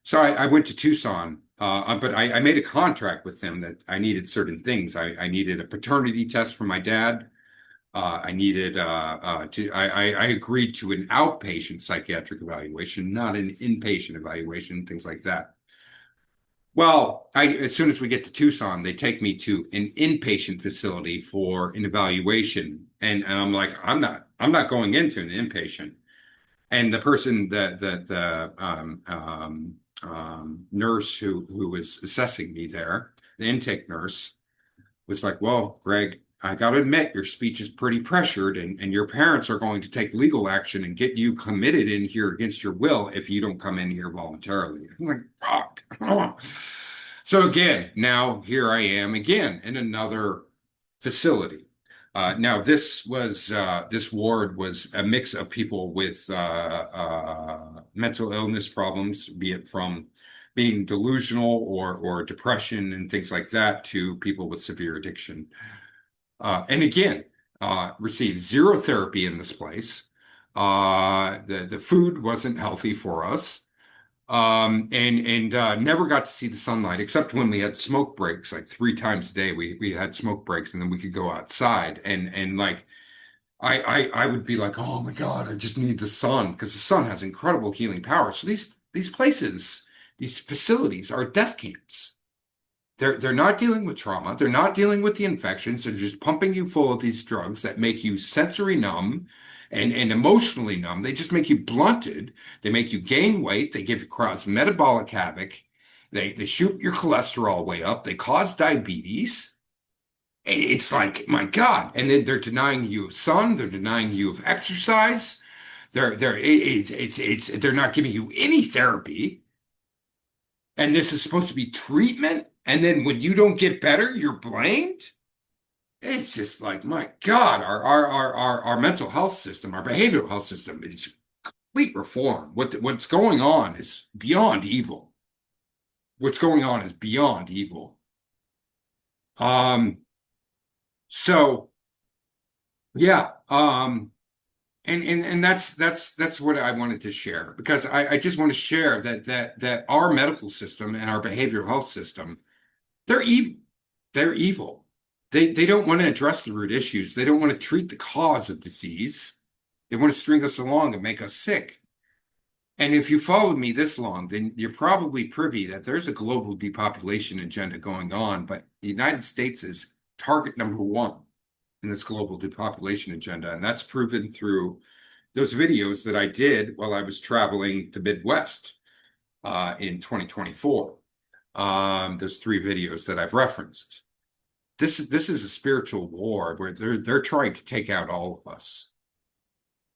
so I went to Tucson, but I made a contract with them that I needed certain things. I needed a paternity test for my dad. I needed I agreed to an outpatient psychiatric evaluation, not an inpatient evaluation, things like that. Well, as soon as we get to Tucson, they take me to an inpatient facility for an evaluation, and I'm like, I'm not going into an inpatient. And the person, the nurse who was assessing me there, the intake nurse, was like, "Well, Greg, I got to admit your speech is pretty pressured, and your parents are going to take legal action and get you committed in here against your will if you don't come in here voluntarily." I'm like, "Fuck." So again, now here I am again in another facility. Now this ward was a mix of people with mental illness problems, be it from being delusional or depression and things like that, to people with severe addiction. And again, received zero therapy in this place. The food wasn't healthy for us. And never got to see the sunlight except when we had smoke breaks, like 3 times a day. We had smoke breaks, and then we could go outside, and like I would be like, oh my God, I just need the sun, because the sun has incredible healing power. So these places, these facilities are death camps. They're not dealing with trauma. They're not dealing with the infections. They're just pumping you full of these drugs that make you sensory numb and emotionally numb. They just make you blunted. They make you gain weight. They give you cause metabolic havoc. They shoot your cholesterol way up. They cause diabetes. It's like, my God. And then they're denying you of sun. They're denying you of exercise. They're not giving you any therapy. And this is supposed to be treatment. And then when you don't get better, you're blamed. It's just like, my God, our mental health system, our behavioral health system is complete reform. What's going on is beyond evil. What's going on is beyond evil. Um, so yeah, and that's what I wanted to share because I just want to share that our medical system and our behavioral health system, they're evil. They're evil. They don't want to address the root issues. They don't want to treat the cause of disease. They want to string us along and make us sick. And if you followed me this long, then you're probably privy that there's a global depopulation agenda going on, but the United States is target number one in this global depopulation agenda. And that's proven through those videos that I did while I was traveling the Midwest in 2024. There's three videos that I've referenced. This is a spiritual war where they're trying to take out all of us.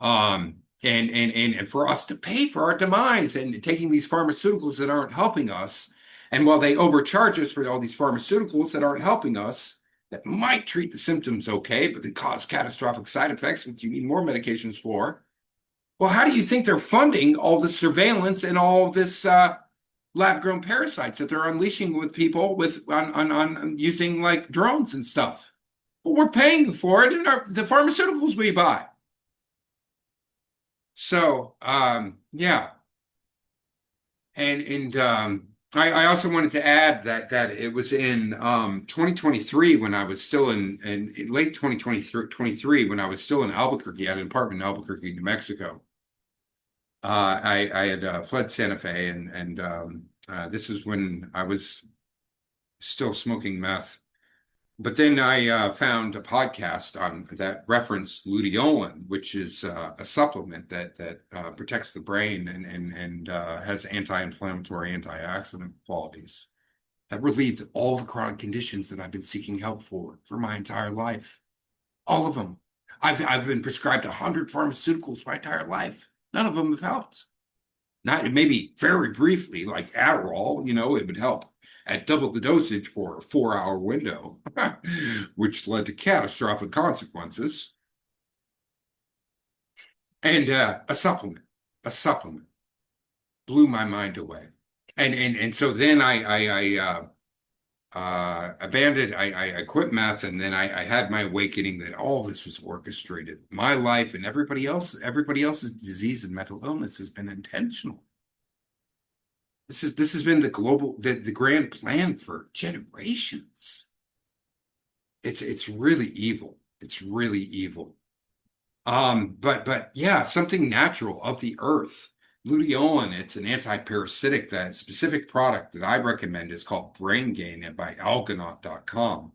And for us to pay for our demise and taking these pharmaceuticals that aren't helping us. And while they overcharge us for all these pharmaceuticals that aren't helping us, that might treat the symptoms okay, but they cause catastrophic side effects, which you need more medications for. Well, how do you think they're funding all this surveillance and all this lab-grown parasites that they're unleashing with people with on using like drones and stuff? Well, we're paying for it in the pharmaceuticals we buy. So, yeah, and I also wanted to add that it was in 2023 when I was still in late 2023 when I was still in Albuquerque. I had an apartment in Albuquerque, New Mexico. I had fled Santa Fe, and this is when I was still smoking meth. But then I found a podcast on that referenced luteolin, which is a supplement that protects the brain and has anti-inflammatory, antioxidant qualities that relieved all the chronic conditions that I've been seeking help for my entire life. All of them. I've been prescribed 100 pharmaceuticals my entire life. None of them have helped. Not maybe very briefly, like Adderall, it would help at double the dosage for a 4-hour window, which led to catastrophic consequences. And a supplement blew my mind away. And so then I abandoned, I quit meth, and then I had my awakening that all this was orchestrated. My life and everybody else's disease and mental illness has been intentional. This has been the grand plan for generations. It's really evil. It's really evil. But yeah, something natural of the earth. Luteolin, it's an anti-parasitic. That specific product that I recommend is called Brain Gain and by algonaut.com.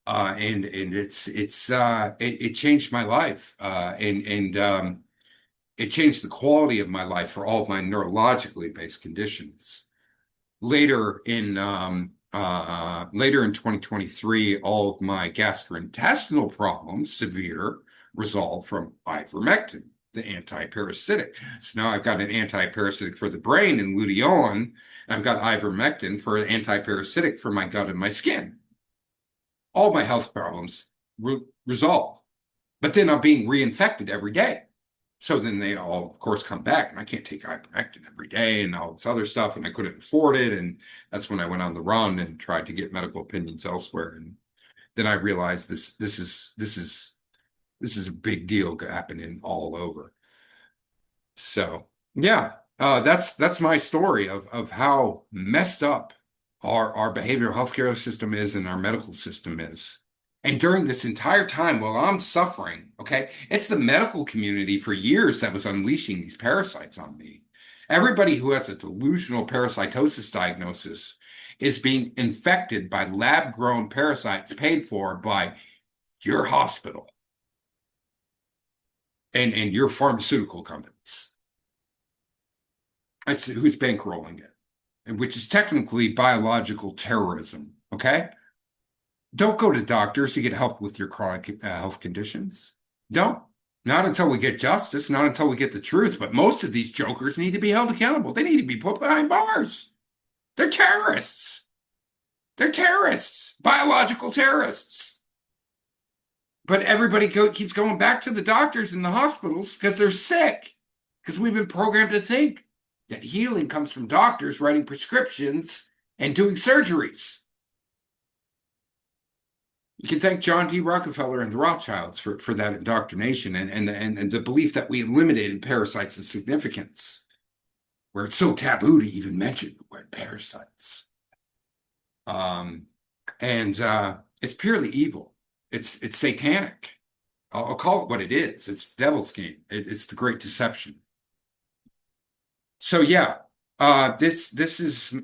And it changed my life. And it changed the quality of my life for all of my neurologically based conditions. Later in 2023, all of my gastrointestinal problems, severe, resolved from ivermectin, the anti-parasitic. So now I've got an anti-parasitic for the brain and luteolin, and I've got ivermectin for anti-parasitic for my gut and my skin. All my health problems resolve. But then I'm being reinfected every day. So then they all, of course, come back, and I can't take ivermectin every day and all this other stuff, and I couldn't afford it. And that's when I went on the run and tried to get medical opinions elsewhere. And then I realized this is a big deal happening all over. So yeah, that's my story of how messed up our behavioral healthcare system is and our medical system is. And during this entire time, while I'm suffering, okay, it's the medical community for years that was unleashing these parasites on me. Everybody who has a delusional parasitosis diagnosis is being infected by lab-grown parasites paid for by your hospital and your pharmaceutical companies. That's who's bankrolling it, and which is technically biological terrorism, okay? Don't go to doctors to get help with your chronic health conditions. Don't. Not until we get justice, not until we get the truth. But most of these jokers need to be held accountable. They need to be put behind bars. They're terrorists. They're terrorists, biological terrorists. But everybody keeps going back to the doctors and the hospitals because they're sick, because we've been programmed to think that healing comes from doctors writing prescriptions and doing surgeries. You can thank John D. Rockefeller and the Rothschilds for that indoctrination and the belief that we eliminated parasites of significance, where it's so taboo to even mention the word parasites. And it's purely evil. It's satanic. I'll call it what it is. It's the devil's game. It's the great deception. So yeah, this is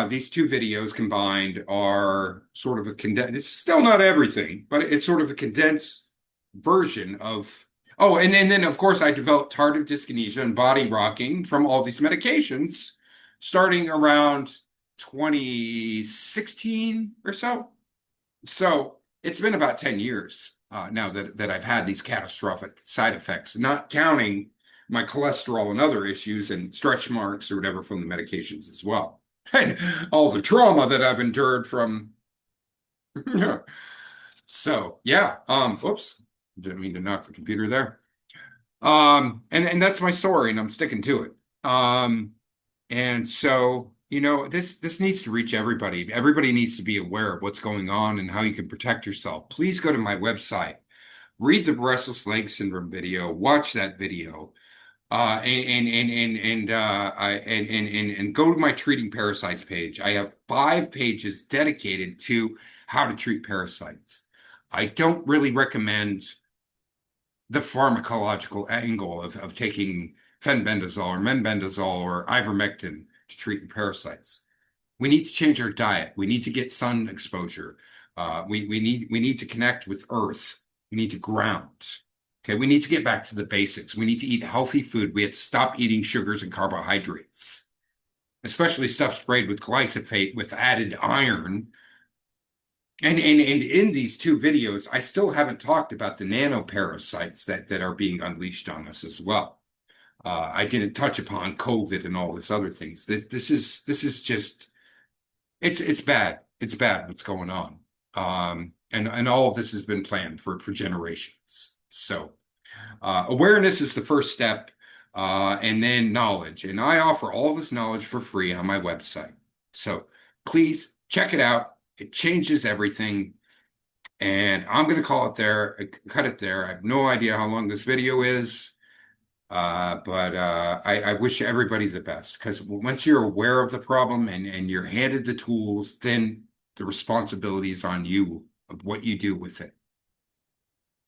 these two videos combined are sort of a condensed. It's still not everything, but it's sort of a condensed version of. Oh, and then of course I developed tardive dyskinesia and body rocking from all these medications, starting around 2016 or so. So it's been about 10 years now that I've had these catastrophic side effects, not counting my cholesterol and other issues and stretch marks or whatever from the medications as well. And all the trauma that I've endured from. So yeah, whoops, didn't mean to knock the computer there. And that's my story, and I'm sticking to it. And so, this needs to reach everybody. Everybody needs to be aware of what's going on and how you can protect yourself. Please go to my website, read the Restless Leg Syndrome video, watch that video, and go to my Treating Parasites page. I have 5 pages dedicated to how to treat parasites. I don't really recommend the pharmacological angle of taking fenbendazole or menbendazole or ivermectin to treat parasites. We need to change our diet. We need to get sun exposure. We need to connect with earth. We need to ground. Okay, we need to get back to the basics. We need to eat healthy food. We have to stop eating sugars and carbohydrates, especially stuff sprayed with glyphosate with added iron. And in these 2 videos, I still haven't talked about the nanoparasites that are being unleashed on us as well. I didn't touch upon COVID and all this other things. This is just it's bad. It's bad what's going on. And all of this has been planned for generations. So awareness is the first step, and then knowledge. And I offer all this knowledge for free on my website. So please check it out. It changes everything. And I'm going to call it there, cut it there. I have no idea how long this video is, but I wish everybody the best, because once you're aware of the problem and you're handed the tools, then the responsibility is on you of what you do with it.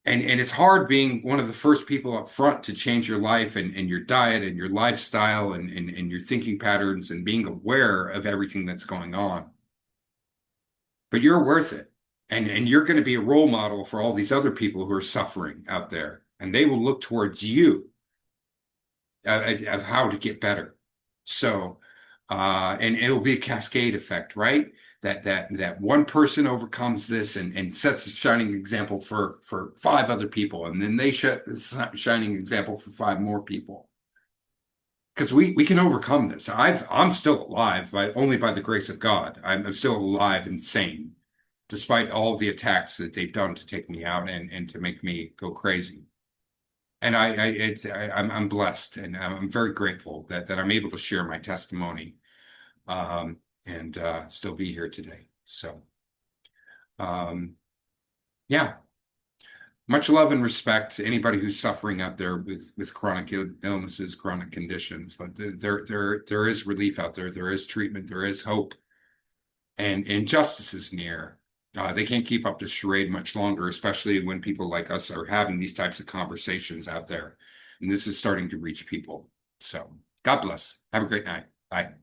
And it's hard being one of the first people up front to change your life and your diet and your lifestyle and your thinking patterns and being aware of everything that's going on. But you're worth it. And you're going to be a role model for all these other people who are suffering out there. And they will look towards you of how to get better. So, and it'll be a cascade effect, right? That one person overcomes this and sets a shining example for 5 other people. And then they set a shining example for 5 more people. Because we can overcome this. I'm still alive only by the grace of God. I'm still alive and sane, despite all the attacks that they've done to take me out and to make me go crazy. And I'm blessed, and I'm very grateful that I'm able to share my testimony, and still be here today. So, yeah. Much love and respect to anybody who's suffering out there with chronic illnesses, chronic conditions. But there is relief out there. There is treatment. There is hope, and justice is near. They can't keep up this charade much longer, especially when people like us are having these types of conversations out there. And this is starting to reach people. So God bless. Have a great night. Bye.